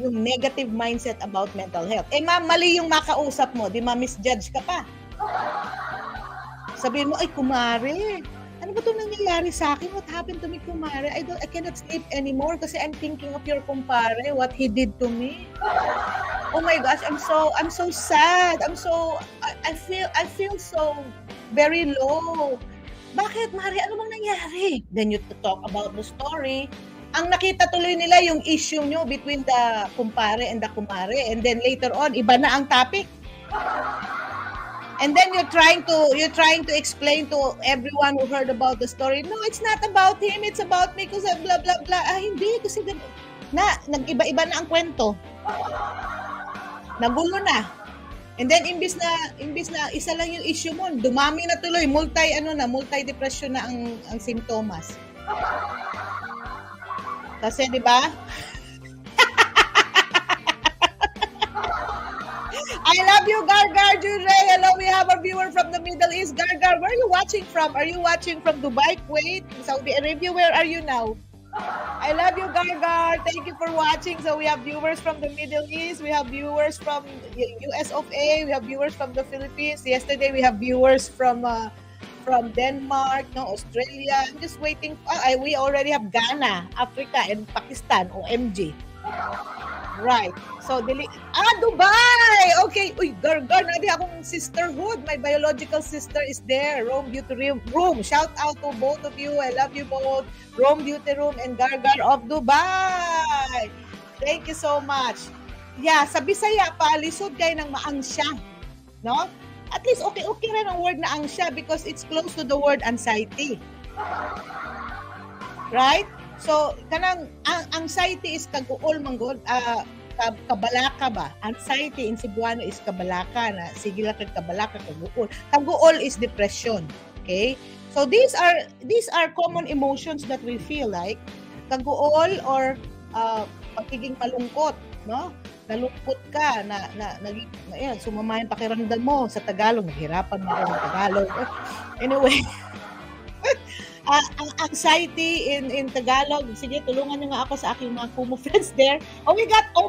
Yung negative mindset about mental health. Ma'am, mali yung makausap mo, di ma-misjudge ka pa. Sabihin mo, ay kumare, ano ba itong nangyayari sa akin? What happened to me, kumare? I cannot sleep anymore kasi I'm thinking of your kumpare, what he did to me. Oh my gosh, I'm so sad. I feel so very low. Bakit, Mari? Ano bang nangyari? Then you talk about the story. Ang nakita tuloy nila yung issue nyo between the kumpare and the kumare. And then later on, iba na ang topic. And then you're trying to explain to everyone who heard about the story, no, it's not about him, it's about me kasi blah blah blah. Hindi kasi nag-iba-iba na ang kwento. Nagulo na. And then imbis na isa lang yung issue mo, dumami na tuloy, multi-depression na ang simptomas. Kasi 'di ba? I love you, Gargar Jure. Hello, we have a viewer from the Middle East. Gargar, where are you watching from? Are you watching from Dubai, Kuwait, Saudi Arabia? Where are you now? I love you, Gargar. Thank you for watching. So we have viewers from the Middle East. We have viewers from US of A. We have viewers from the Philippines. Yesterday, we have viewers from Denmark, Australia. I'm just waiting. We already have Ghana, Africa, and Pakistan, OMG. Right. So, Dubai! Okay. Uy, Gargar, nadi akong sisterhood. My biological sister is there. Rome Beauty Room. Shout out to both of you. I love you both. Rome Beauty Room and Gargar of Dubai. Thank you so much. Yeah, sa Bisaya pa, lisod kayo ng maangsya. No? At least okay rin ang word na angsya because it's close to the word anxiety. Right? So, kanang anxiety is kaguol manggod, kabalaka ba? Anxiety in Cebuano is kabalaka na sige lang kabalaka kaguol. Kaguol is depression. Okay? So these are common emotions that we feel like kaguol or pagiging malungkot, no? Nalungkot ka na sumama yung pakiramdam mo sa Tagalog, naghirapan mo ng Tagalog. Anyway, ang anxiety in Tagalog, sige, tulungan niyo nga ako sa aking mga Kumu friends there. Oh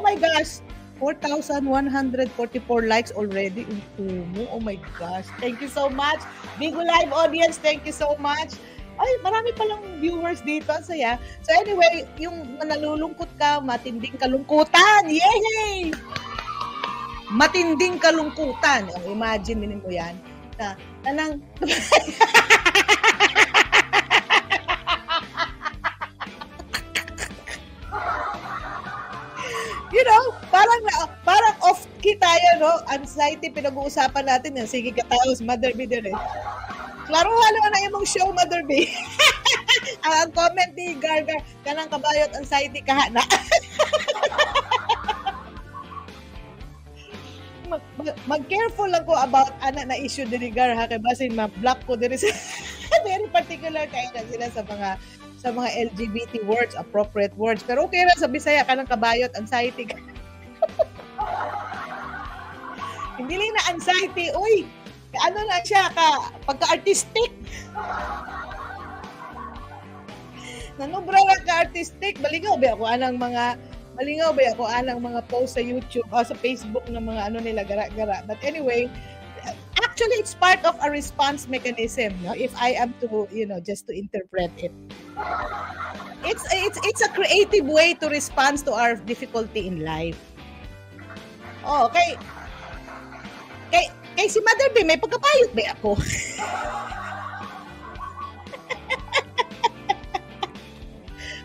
my gosh, 4,144 likes already in Kumu. Oh my gosh, thank you so much. Bigo Live audience, thank you so much. Ay, marami palang viewers dito. Saya. So anyway, yung nalulungkot ka, matinding kalungkutan. Yay! Matinding kalungkutan. Imagine mo yan. Tanang parang off-key tayo, no? Anxiety, pinag-uusapan natin yan. Sige, kataos, Mother B din eh. Klaro halo na yung show, Mother B. Ang comment ni Gargar, kanang kabayot anxiety kaha na. Mag-careful lang ko about ana na issue diri Gar ha kay basin ma-block ko diri sa very particular kay na sila sa mga LGBT words, appropriate words. Pero okay ra sa Bisaya kanang kabayot anxiety. Hindi lang na anxiety, uy. Ano na siya pagka-artistic. Nanubra na ka-artistic. Malingaw ba ako anang mga post sa YouTube o sa Facebook ng mga nila gara-gara. But anyway, actually it's part of a response mechanism, no? If I am to, just to interpret it. It's a creative way to respond to our difficulty in life. Oh, okay. Kay si Mother B, may pagkapayot ba ako?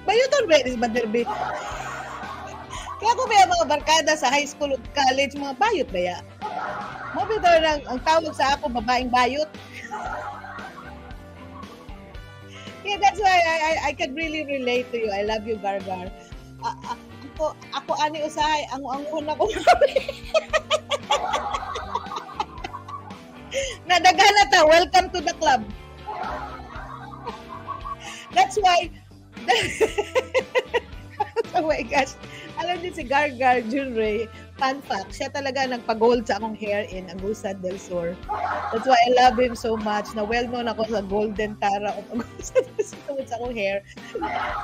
Bayoton ba si Mother B? Kaya ako ba mga barkada sa high school at college, mga bayot ba ya? Mabito lang, ang tawag sa ako, babaeng bayot. Yeah, that's why I can really relate to you. I love you, Gargar. Ako ani usahay, ang ako. Nadagana ta, welcome to the club. That's why oh my gosh, alam din si Gargar Junrey, fun fact, siya talaga nagpa-gold sa akong hair in Agusan del Sur. That's why I love him so much, na well-known ako sa golden tara of Agusan del Sur sa akong hair.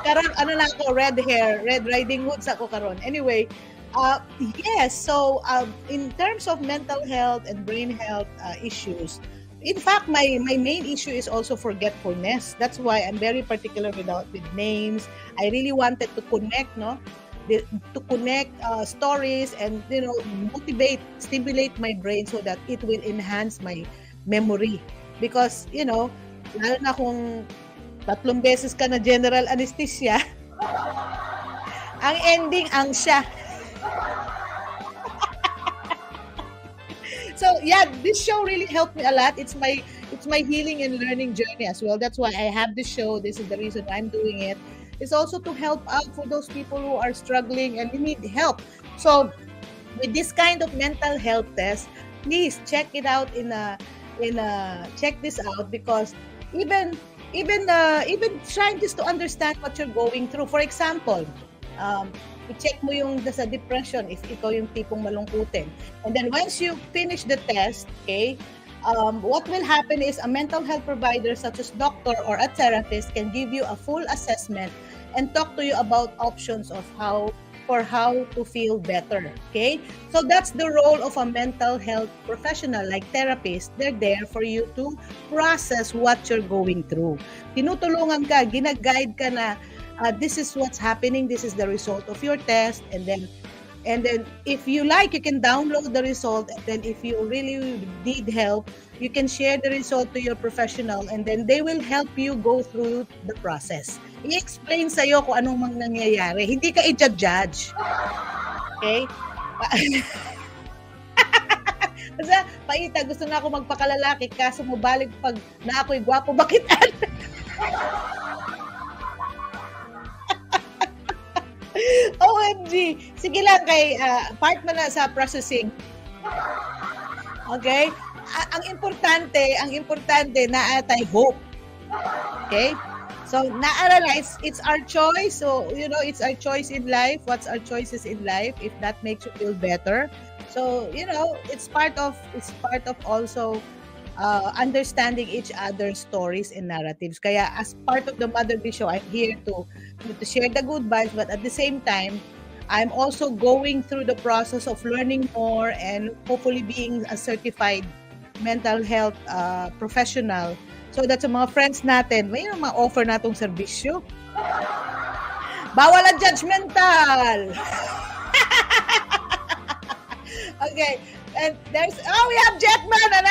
Karon na ako, red hair, Red Riding Hood sa ako karon. Anyway, yes, so in terms of mental health and brain health issues, in fact, my main issue is also forgetfulness. That's why I'm very particular with names. I really wanted to connect, no, to connect stories and motivate, stimulate my brain so that it will enhance my memory. Because lalo na kung 3 beses ka na general anesthesia, ang ending ang siya. So yeah, this show really helped me a lot. It's my healing and learning journey as well. That's why I have this show. This is the reason why I'm doing it. It's also to help out for those people who are struggling and who need help. So with this kind of mental health test, please check it out check this out, because even trying just to understand what you're going through. For example, i-check mo yung sa depression if ikaw yung tipong malungkutin. And then once you finish the test, okay, what will happen is a mental health provider such as doctor or a therapist can give you a full assessment and talk to you about options of how to feel better. Okay? So that's the role of a mental health professional like therapist. They're there for you to process what you're going through. Tinutulungan ka, gina-guide ka na this is what's happening, this is the result of your test, and then if you like, you can download the result, and then if you really need help, you can share the result to your professional, and then they will help you go through the process. I-explain sa'yo kung anong nangyayari. Hindi ka i-judge. Okay? Kasi, Paita, gusto na ako magpakalalaki, kaso mabalik pag na ako'y gwapo, bakit? OMG! Sige lang kay part mo na sa processing. Okay? Ang importante na atay hope. Okay? So, naara na, it's our choice. So, it's our choice in life. What's our choices in life? If that makes you feel better. So, it's part of also understanding each other's stories and narratives. Kaya as part of the Mother B Show, I'm here to share the good vibes, but at the same time, I'm also going through the process of learning more and hopefully being a certified mental health professional. So that sa mga friends natin, may ma-offer natong serbisyo. Bawal ang judgmental! Okay. And we have Jetman, and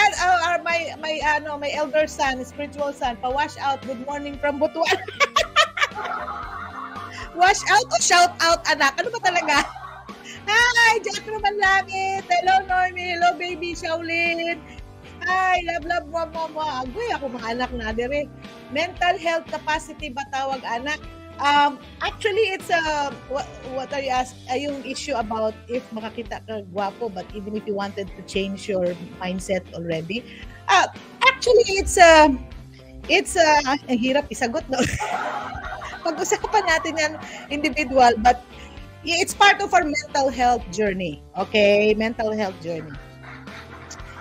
my elder son, spiritual son, pa-wash out. Good morning from Butuan. Wash out o shout out, anak? Ano ba talaga? Hi, Jetman Manlangit. Hello, Normie. Hello, baby Shaolin. Hi, love, mama. Agoy, ako mga anak na dire. Mental health capacity ba tawag, anak? Actually, it's what are you ask? Yung issue about if makakita ka gwapo, but even if you wanted to change your mindset already. Actually, it's ang hirap isagot, no? Pag-usapan natin yan individual, but it's part of our mental health journey. Okay, mental health journey.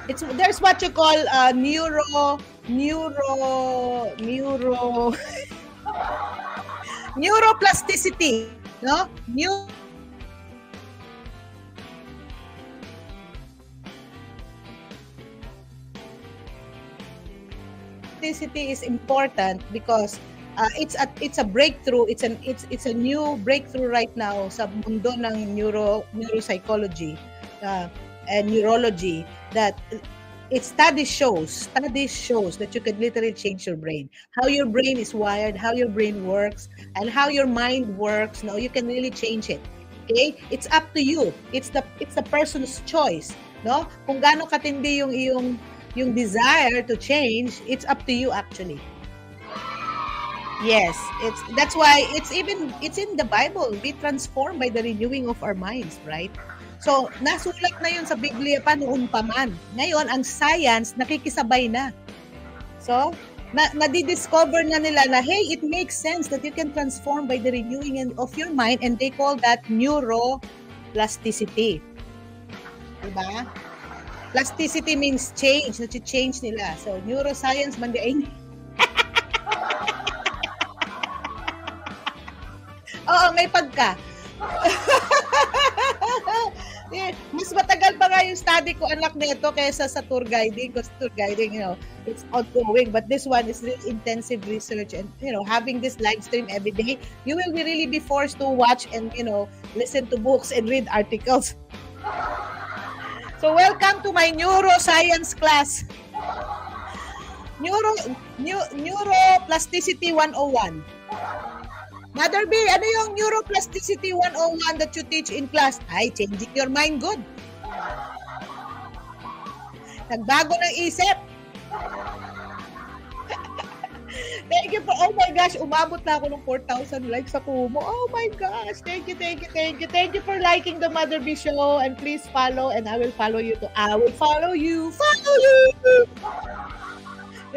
There's what you call neuroplasticity, no? Neuroplasticity is important because it's a breakthrough. It's a new breakthrough right now sa mundo ng neuropsychology and neurology, that study shows that you can literally change your brain, how your brain is wired, how your brain works, and how your mind works. No, you can really change it. Okay, it's up to you. It's the person's choice. No, kung gaano katindi yung desire to change, it's up to you actually. Yes, that's why it's in the Bible. Be transformed by the renewing of our minds, right? So, nasulat na yun sa Biblia pa noon pa man. Ngayon, ang science, nakikisabay na. So, nadidiscover na nila na, hey, it makes sense that you can transform by the renewing of your mind, and they call that neuroplasticity. Diba? Plasticity means change, change nila. So, neuroscience man di Oo, may pagka. Mas matagal pa nga yung study ko, anak nito, kaysa sa tour guiding. Kasi tour guiding, it's ongoing, but this one is really intensive research, and having this live stream every day, you will really be forced to watch and listen to books and read articles. So welcome to my neuroscience class. Neuroplasticity 101. Mother B, ano yung neuroplasticity 101 that you teach in class? Ay, changing your mind good. Nagbago ng isip. Thank you for, oh my gosh, umabot na ako ng 4,000 likes sa Kumu. Oh my gosh, thank you. Thank you for liking the Mother B Show, and please follow, and I will follow you too. I will follow you.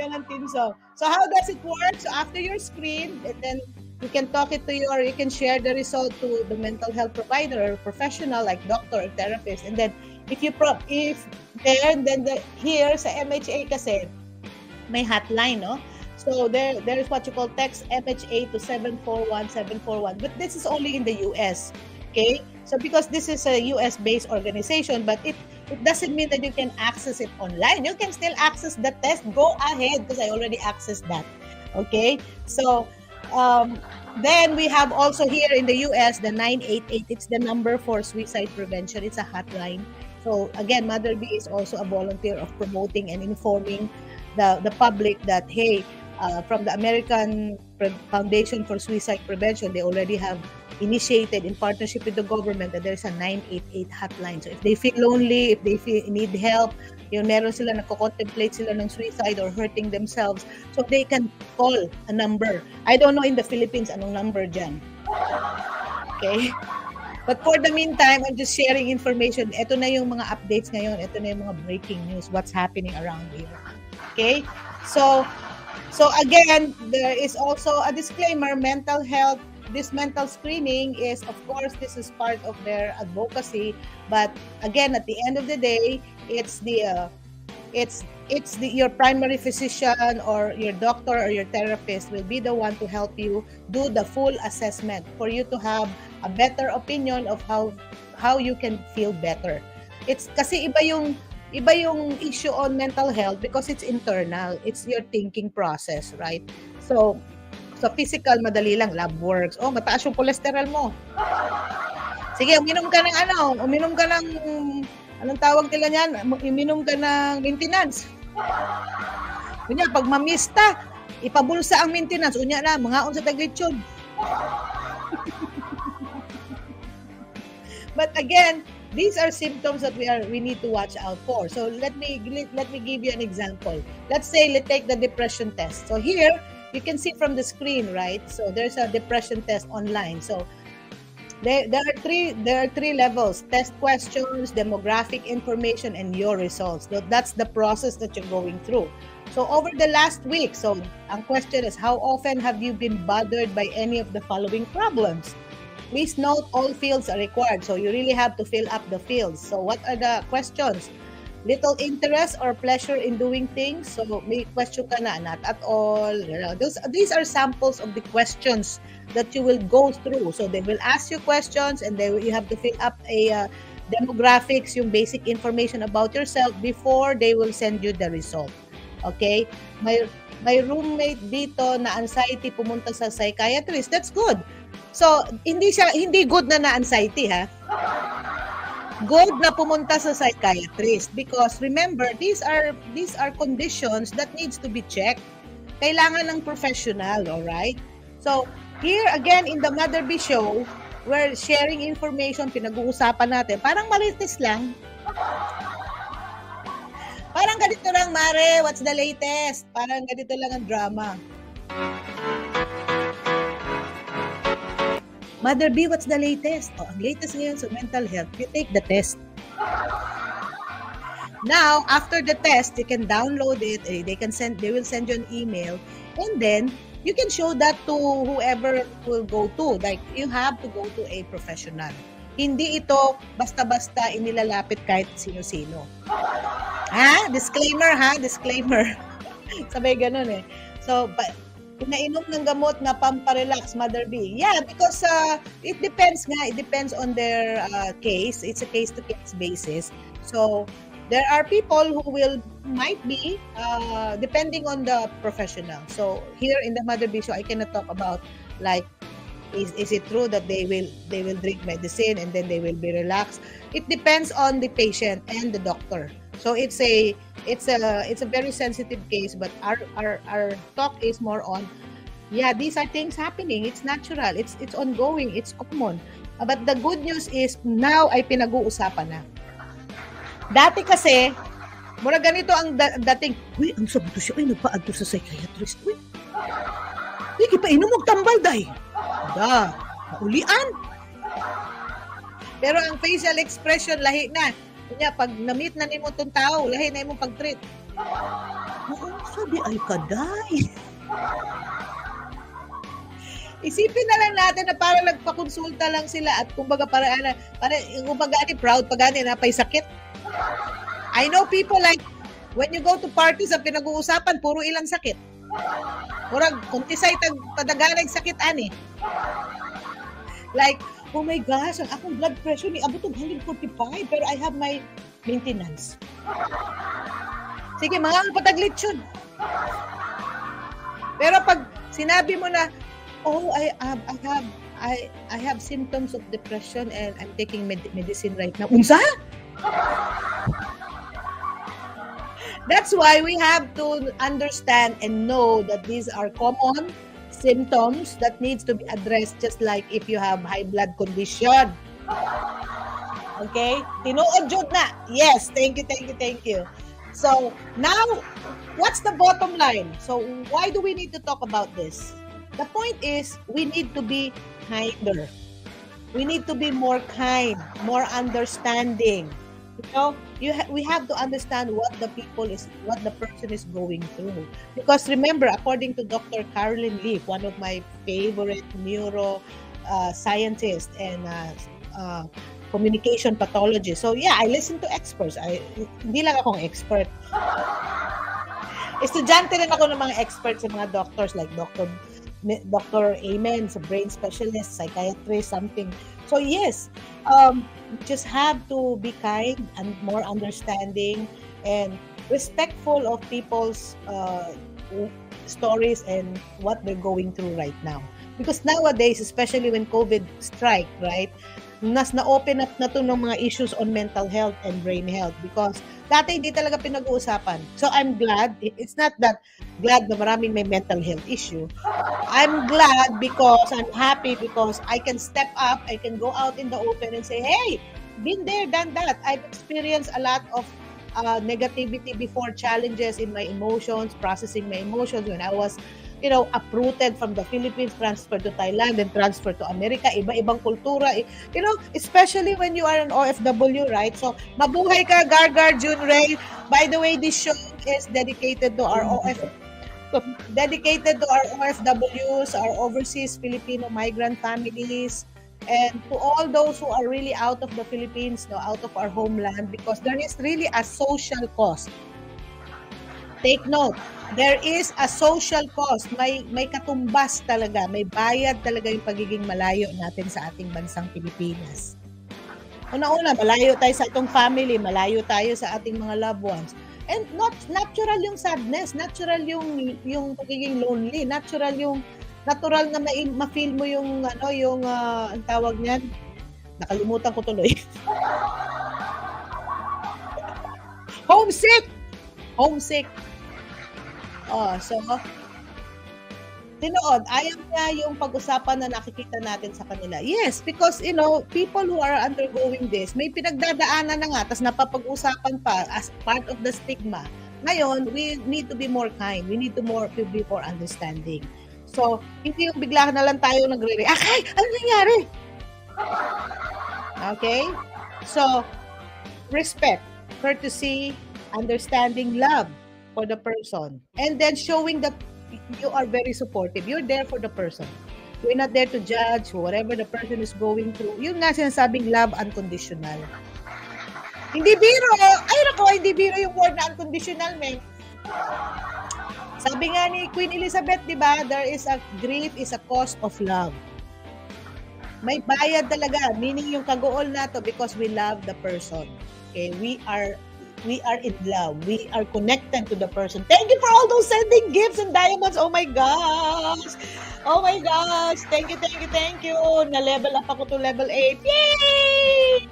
Yan ang team song. So how does it work? So after your screen, and then you can talk it to you, or you can share the result to the mental health provider or professional like doctor or therapist. And then here sa MHA kasi may hotline, no? So there is what you call text MHA to 741-741, but this is only in the US. Okay? So because this is a US-based organization, but it doesn't mean that you can access it online. You can still access the test. Go ahead, because I already accessed that. Okay? So then we have also here in the US the 988. It's the number for suicide prevention. It's a hotline. So again, Mother B is also a volunteer of promoting and informing the public that, hey, from the American Foundation for Suicide Prevention, they already have initiated in partnership with the government that there's a 988 hotline. So if they feel lonely, if they need help, meron sila nagko-contemplate sila ng suicide or hurting themselves, so they can call a number. I don't know in the Philippines anong number dyan. Okay? But for the meantime, I'm just sharing information. Ito na yung mga updates ngayon. Ito na yung mga breaking news, what's happening around here. Okay? So again, there is also a disclaimer, mental health. This mental screening is, of course, this is part of their advocacy. But again, at the end of the day, it's your primary physician or your doctor or your therapist will be the one to help you do the full assessment for you to have a better opinion of how you can feel better. It's kasi iba yung issue on mental health because it's internal. It's your thinking process, right? So physical, madali lang, lab works. Oh, mataas yung cholesterol mo. Sige, uminom ka ng anong tawag nila niyan? Uminom ka ng maintenance. Kunya, pag mamista, ipabulsa ang maintenance. Unya na, mga sa taglitsyon. But again, these are symptoms that we need to watch out for. So let me give you an example. Let's say, let's take the depression test. So here, you can see from the screen, right? So there's a depression test online. So there are three levels: test questions, demographic information, and your results. So that's the process that you're going through. So over the last week, so ang question is, how often have you been bothered by any of the following problems? Please note all fields are required. So you really have to fill up the fields. So what are the questions? Little interest or pleasure in doing things. So may question ka na, not at all. These are samples of the questions that you will go through. So they will ask you questions, and you have to fill up a demographics, yung basic information about yourself before they will send you the result. Okay? May roommate dito na anxiety, pumunta sa psychiatrist. That's good. So hindi good na anxiety, ha? Good na pumunta sa psychiatrist, because remember, these are conditions that needs to be checked. Kailangan ng professional, all right? So here again in the Mother B Show, we're sharing information, pinag-uusapan natin. Parang marites lang. Parang ganito lang, Mare, what's the latest? Parang ganito lang ang drama. Mother B, what's the latest? Oh, ang latest ngayon sa mental health, you take the test. Now, after the test, you can download it. They will send you an email, and then you can show that to whoever will go to. Like, you have to go to a professional. Hindi ito basta-basta inilalapit kahit sino-sino. Ha? Disclaimer, ha? Disclaimer. Sabay ganun eh. So, pinainom ng gamot na pamparelax, Mother B. Yeah, because it depends nga. It depends on their case. It's a case-to-case basis. So, There are people who might be depending on the professional. So here in the Mother B show, I cannot talk about like is it true that they will drink medicine and then they will be relaxed. It depends on the patient and the doctor. So it's a very sensitive case, but our talk is more on, yeah, these are things happening. It's natural. It's ongoing. It's common. But the good news is now ay pinag-uusapan na. Dati kasi, mura ganito ang dating, uy, ang sabi to siya, ay, nagpa-adto sa psychiatrist. Uy, ipainom mo tambal, day. Da, maulian. Pero ang facial expression, lahi na. Kanya, pag na-meet na ni mo itong tao, lahi na imong pag-treat. Oo, sabi, ay, kaday. Isipin na lang natin na parang nagpakonsulta lang sila at kumbaga parang kumbaga proud pag napay sakit. I know people like when you go to parties ang pinag-uusapan puro ilang sakit. Murag kuntisay padaganag sakit ani. Like, oh my gosh, ang akong blood pressure ni abot og 145 pero I have my maintenance. Sige, mga pataglitsyon. Pero pag sinabi mo na, oh, I have symptoms of depression and I'm taking medicine right now. Unsa? That's why we have to understand and know that these are common symptoms that needs to be addressed just like if you have high blood condition. Okay? Tinuod jud na. Yes, thank you. So, now, what's the bottom line? So, why do we need to talk about this? The point is, we need to be kinder. We need to be more kind, more understanding. You know, we have to understand what the person is going through. Because remember, according to Dr. Carolyn Leaf, one of my favorite neuro scientists and communication pathologists. So yeah, I listen to experts. Hindi lang akong expert. Estudyante rin ako ng mga experts sa mga doctors like Dr. Amen, a brain specialist, psychiatrist, something. So yes, just have to be kind and more understanding and respectful of people's stories and what they're going through right now. Because nowadays, especially when COVID strike, right, na-open up na to ng mga issues on mental health and brain health because dati hindi talaga pinag-uusapan. So I'm glad, it's not that glad na maraming may mental health issue. I'm glad because I'm happy because I can step up, I can go out in the open and say, hey, been there, done that. I've experienced a lot of negativity before, challenges in my emotions, processing my emotions when I was uprooted from the Philippines, transferred to Thailand, then transferred to America, iba-ibang kultura. Especially when you are an OFW, right? So, mabuhay ka, Gargar, June Ray. By the way, this show is dedicated to our OFWs, our overseas Filipino migrant families, and to all those who are really out of the Philippines, out of our homeland, because there is really a social cost. Take note, there is a social cost. May katumbas talaga, may bayad talaga yung pagiging malayo natin sa ating bansang Pilipinas. Una-una, malayo tayo sa atong family, malayo tayo sa ating mga loved ones. And natural yung sadness, natural yung pagiging lonely, natural na ma-feel mo yung ang tawag niyan. Nakalimutan ko tuloy. Homesick. So, tinood, ayaw niya yung pag-usapan na nakikita natin sa kanila. Yes, because, people who are undergoing this, may pinagdadaanan na nga, tapos napapag-usapan pa as part of the stigma. Ngayon, we need to be more kind. We need to be more understanding. So, hindi yung bigla na lang tayo nagre-react. Ay, ano nangyari? Okay? So, respect, courtesy, understanding, love for the person, and then showing that you are very supportive. You're there for the person. You're not there to judge whatever the person is going through. Yun nga sinasabing love unconditional. Hindi biro. Ay nako, hindi biro yung word na unconditional, man. Sabi nga ni Queen Elizabeth, di ba, grief is a cost of love. May bayad talaga, meaning yung kagool na to because we love the person. Okay, we are we are in love. We are connected to the person. Thank you for all those sending gifts and diamonds. Oh my gosh. Oh my gosh. Thank you, thank you, thank you. Na-level up ako to level 8. Yay!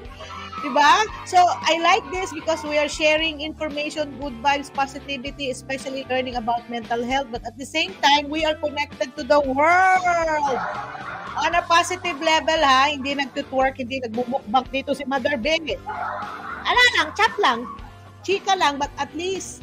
Diba? So, I like this because we are sharing information, good vibes, positivity, especially learning about mental health. But at the same time, we are connected to the world. On a positive level, ha? Hindi nagtutwork, hindi nagbumukbang dito si Mother Baby. Ala lang, chat lang. Chika lang, but at least,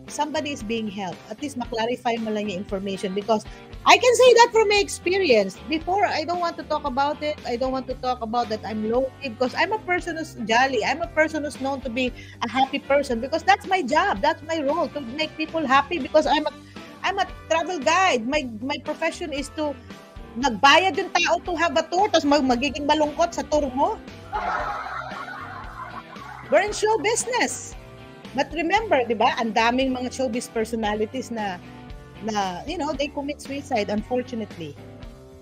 somebody is being helped. At least maklarify mo lang yung information because I can say that from my experience. Before, I don't want to talk about it. I don't want to talk about that I'm lonely because I'm a person who's jolly. I'm a person who's known to be a happy person because that's my job. That's my role, to make people happy because I'm a travel guide. My profession is to nagbayad yung tao to have a tour tapos magiging malungkot sa tour mo. We're in show business. But remember, di ba, ang daming mga showbiz personalities na they commit suicide, unfortunately.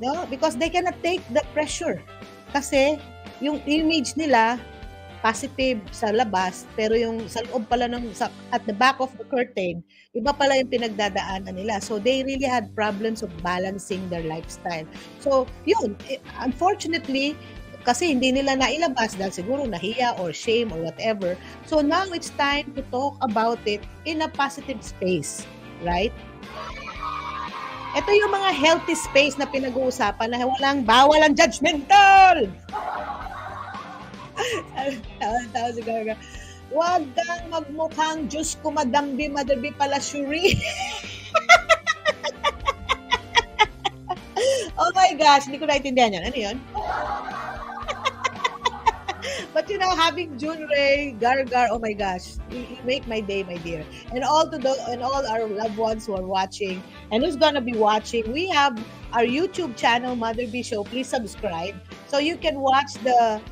No? Because they cannot take the pressure. Kasi, yung image nila, positive sa labas, pero yung sa loob pala at the back of the curtain, iba pala yung pinagdadaanan nila. So, they really had problems of balancing their lifestyle. So, yun, unfortunately, kasi hindi nila nailabas dahil siguro nahiya or shame or whatever. So now it's time to talk about it in a positive space, right? Ito yung mga healthy space na pinag-uusapan na bawal ang judgmental. Tawag si Garga. Huwag kang magmukhang Diyos ko madambi pala Shuri. Oh my gosh, hindi ko naintindihan yan. Ano yun? But having Junrei, Gargar, oh my gosh, you make my day, my dear. And all our loved ones who are watching and who's gonna be watching, we have our YouTube channel, Mother B Show. Please subscribe so you can watch the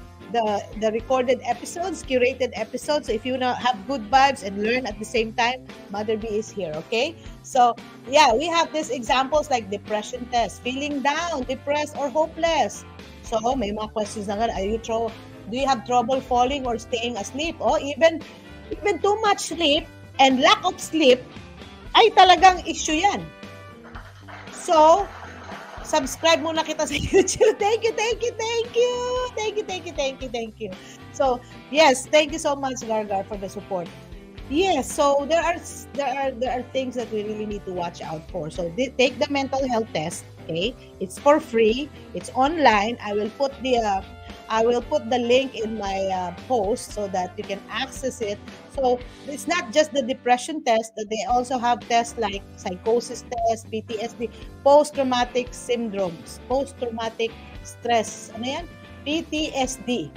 recorded episodes, curated episodes. So if you have good vibes and learn at the same time, Mother B is here, okay? So yeah, we have these examples like depression test, feeling down, depressed, or hopeless. So may mga questions na nga, do you have trouble falling or staying asleep? O even too much sleep and lack of sleep ay talagang issue yan. So, subscribe muna kita sa YouTube. Thank you. So, yes, thank you so much, Gargar, for the support. Yes, so there are things that we really need to watch out for. So, take the mental health test. Okay, it's for free. It's online. I will put the link in my post so that you can access it. So it's not just the depression test, that they also have tests like psychosis test, PTSD, post-traumatic syndromes, post-traumatic stress. Ano yan? PTSD,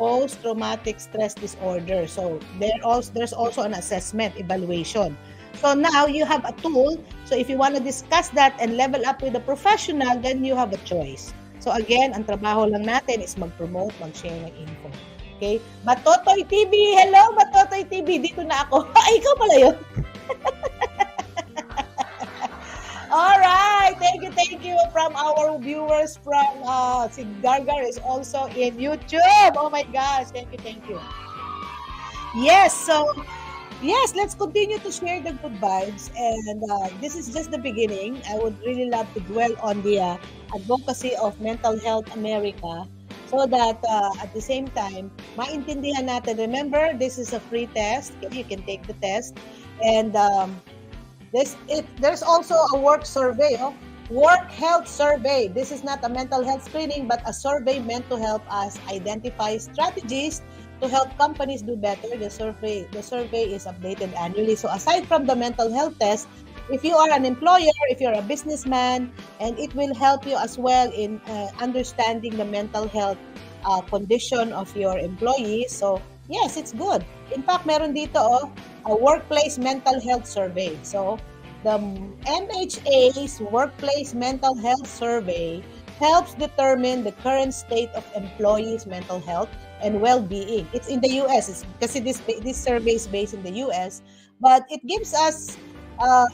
post-traumatic stress disorder. So there's also an assessment, evaluation. So now you have a tool. So if you want to discuss that and level up with a professional, then you have a choice. So again, ang trabaho lang natin is mag-promote, mag-share ng info. Okay? Batotoy TV! Hello, Batotoy TV! Dito na ako. Ay, ikaw pala yun. Alright! Thank you from our viewers from si Gargar is also in YouTube. Oh my gosh! Thank you. Yes, so yes, let's continue to share the good vibes. And this is just the beginning. I would really love to dwell on the advocacy of Mental Health America so that at the same time, maintindihan natin. Remember, this is a free test. You can take the test. And there's also a work survey. Work health survey. This is not a mental health screening, but a survey meant to help us identify strategies to help companies do better. The survey is updated annually. So aside from the mental health test, if you are an employer, if you're a businessman, and it will help you as well in understanding the mental health condition of your employees. So yes, it's good. In fact, meron dito a workplace mental health survey. So the MHA's workplace mental health survey helps determine the current state of employees' mental health and well-being. It's in the US. Kasi this survey is based in the US, but it gives us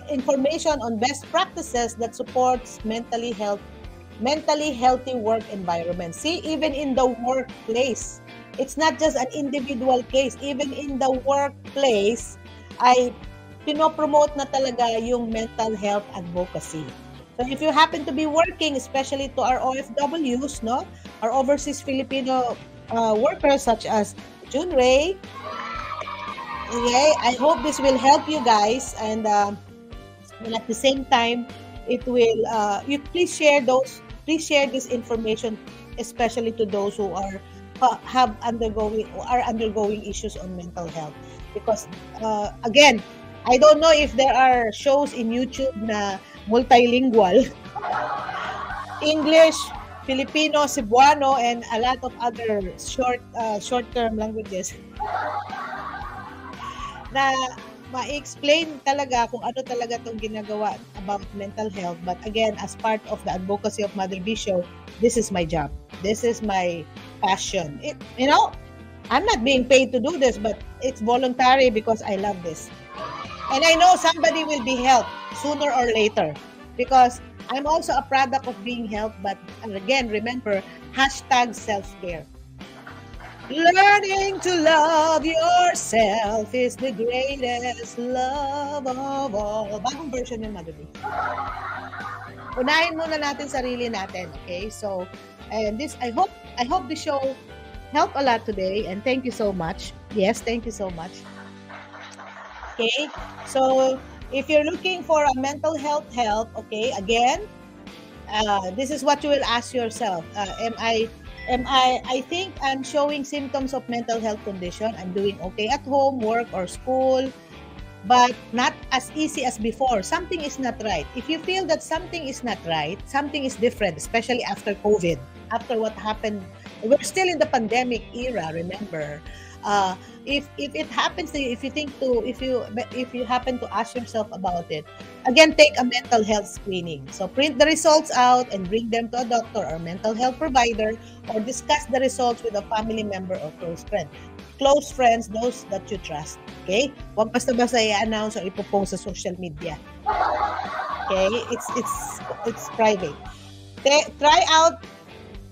information on best practices that supports mentally healthy work environment. See, even in the workplace, It's not just an individual case. Even in the workplace, ay pinopromote na talaga yung mental health advocacy. So if you happen to be working, especially to our OFWs, no, our overseas Filipino workers such as June Ray, okay, I hope this will help you guys, and at the same time, it will you please share this information, especially to those who are undergoing issues on mental health, because again, I don't know if there are shows in YouTube na multilingual, English, Filipino, Cebuano, and a lot of other short-term languages na ma-explain talaga kung ano talaga itong ginagawa about mental health. But again, as part of the advocacy of Mother B Show, this is my job. This is my passion. I'm not being paid to do this, but it's voluntary because I love this. And I know somebody will be helped sooner or later, because I'm also a product of being helped. But again, remember, #self-care. Learning to love yourself is the greatest love of all. Bagong version yung Mother B. Unahin muna natin sarili natin, okay? So, and this, I hope the show helped a lot today, and thank you so much. Yes, thank you so much. Okay, so if you're looking for a mental health help, okay, again, this is what you will ask yourself. I think I'm showing symptoms of mental health condition. I'm doing okay at home, work, or school, but not as easy as before. Something is not right. If you feel that something is not right, something is different, especially after COVID, after what happened. We're still in the pandemic era, remember. If it happens to you, if you happen to ask yourself about it, again, take a mental health screening. So print the results out and bring them to a doctor or mental health provider, or discuss the results with a family member or close friend. Close friends, those that you trust. Okay? Huwag basta-basta i-announce or ipopost sa social media. Okay? It's private. Try out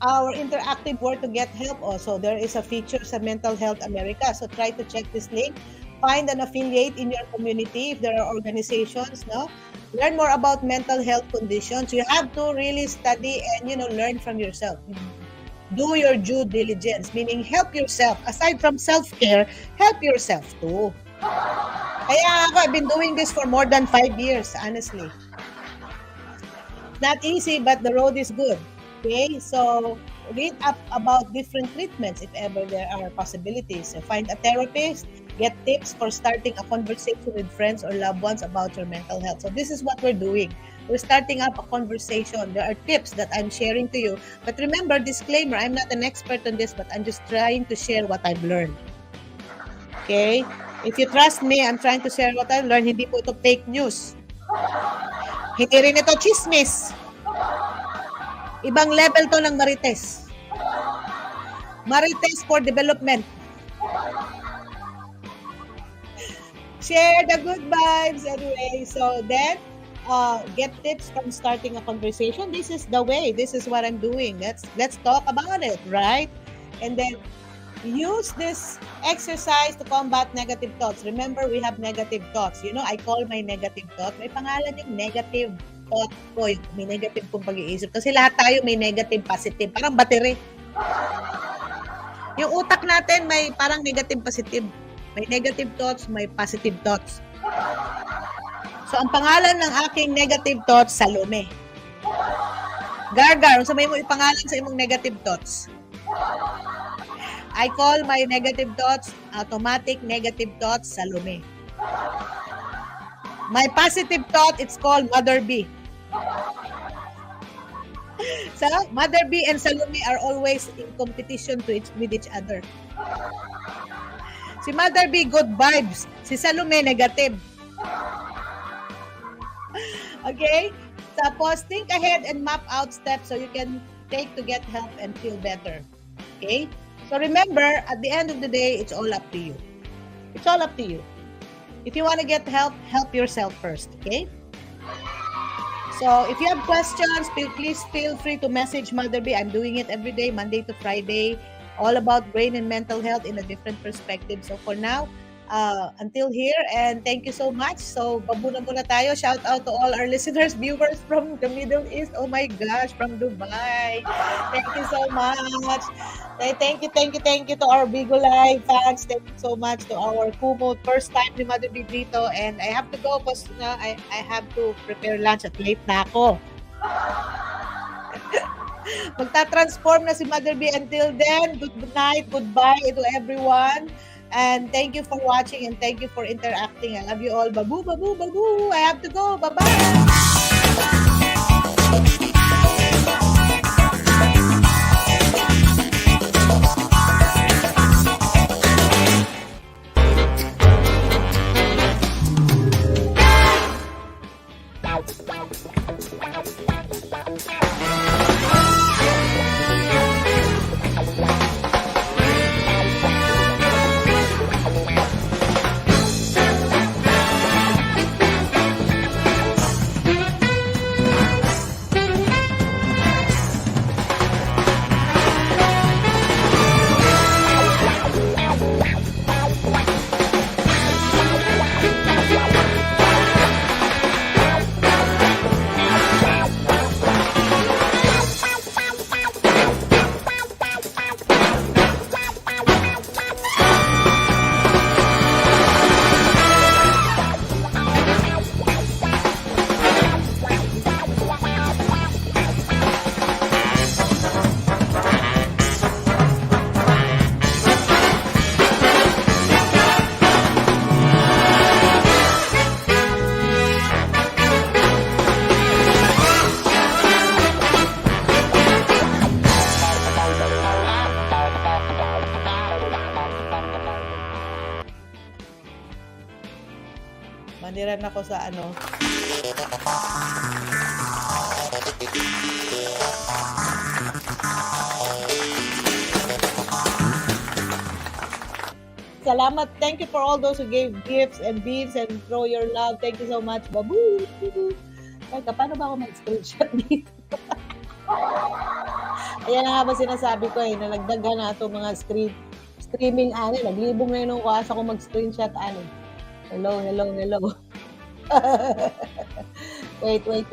our interactive Where to Get Help also. There is a feature sa Mental Health America. So try to check this link. Find an affiliate in your community if there are organizations, no? Learn more about mental health conditions. You have to really study and, learn from yourself. Do your due diligence, meaning help yourself. Aside from self-care, help yourself too. Kaya I've been doing this for more than 5 years, honestly. Not easy, but the road is good. Okay, so read up about different treatments if ever there are possibilities. So find a therapist, get tips for starting a conversation with friends or loved ones about your mental health. So this is what we're doing. We're starting up a conversation. There are tips that I'm sharing to you. But remember, disclaimer, I'm not an expert on this, but I'm just trying to share what I've learned. Okay? If you trust me, I'm trying to share what I've learned. Hindi po ito fake news. Hindi rin ito chismis. Ibang level to ng Marites. Marites for development. Share the good vibes anyway. So then, get tips from starting a conversation. This is the way. This is what I'm doing. Let's talk about it, right? And then use this exercise to combat negative thoughts. Remember, we have negative thoughts. I call my negative thought. May pangalan yung negative thought ko, may negative kong pag-iisip. Kasi lahat tayo may negative, positive. Parang battery. Yung utak natin may parang negative, positive. May negative thoughts, may positive thoughts. So, ang pangalan ng aking negative thoughts, Salome. Gargar, sa may mo ipangalan sa imong negative thoughts. I call my negative thoughts, automatic negative thoughts, Salome. My positive thought, it's called Mother B. So, Mother B and Salome are always in competition with each other. Si Mother B, good vibes. Si Salome, negative. Okay? Tapos, think ahead and map out steps so you can take to get help and feel better. Okay? So, remember, at the end of the day, it's all up to you. It's all up to you. If you want to get help, help yourself first, okay? So, if you have questions, please feel free to message Mother B. I'm doing it every day, Monday to Friday. all about brain and mental health in a different perspective. So for now, until here, and thank you so much. So babu na muna tayo. Shout out to all our listeners, viewers from the Middle East. Oh my gosh, from Dubai. Thank you so much. Thank you to our Bigo Live fans. Thank you so much to our Kumo. First time ni Mother B dito. And I have to go because I have to prepare lunch at late na ako. Magta-transform na si Mother B. Until then, good night, goodbye to everyone. And thank you for watching and thank you for interacting. I love you all. Babu, babu, babu. I have to go. Bye-bye. Maniran ako sa ano. Salamat. Thank you for all those who gave gifts and beads and throw your love. Thank you so much. Babu. Teka, paano ba ako mag-screenshot dito? Ayan na nga ba sinasabi ko eh, nalagdagan na ito mga streaming ani. Naglibong na yun yung kuasa ko mag-screenshot ani. Hello.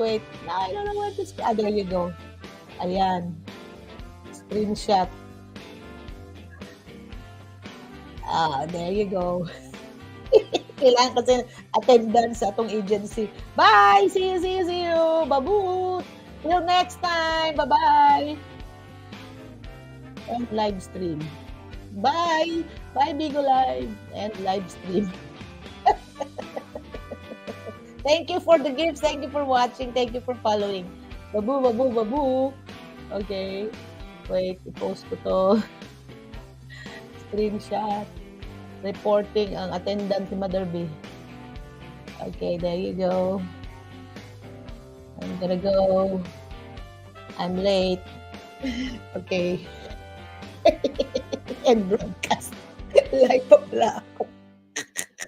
wait. No, I don't know what to screen. There you go. Ayan. Screenshot. There you go. Kailangan kasi attendance sa atong agency. Bye! See you! Babu! Till next time! Bye-bye! And live stream. Bye! Bye, Bigo Live! And live stream. Thank you for the gifts. Thank you for watching. Thank you for following. Babu. Okay. Wait, i-post ko to. Screenshot. Reporting ang attendant si Mother B. Okay, there you go. I'm gonna go. I'm late. Okay. And broadcast. Live pa pala.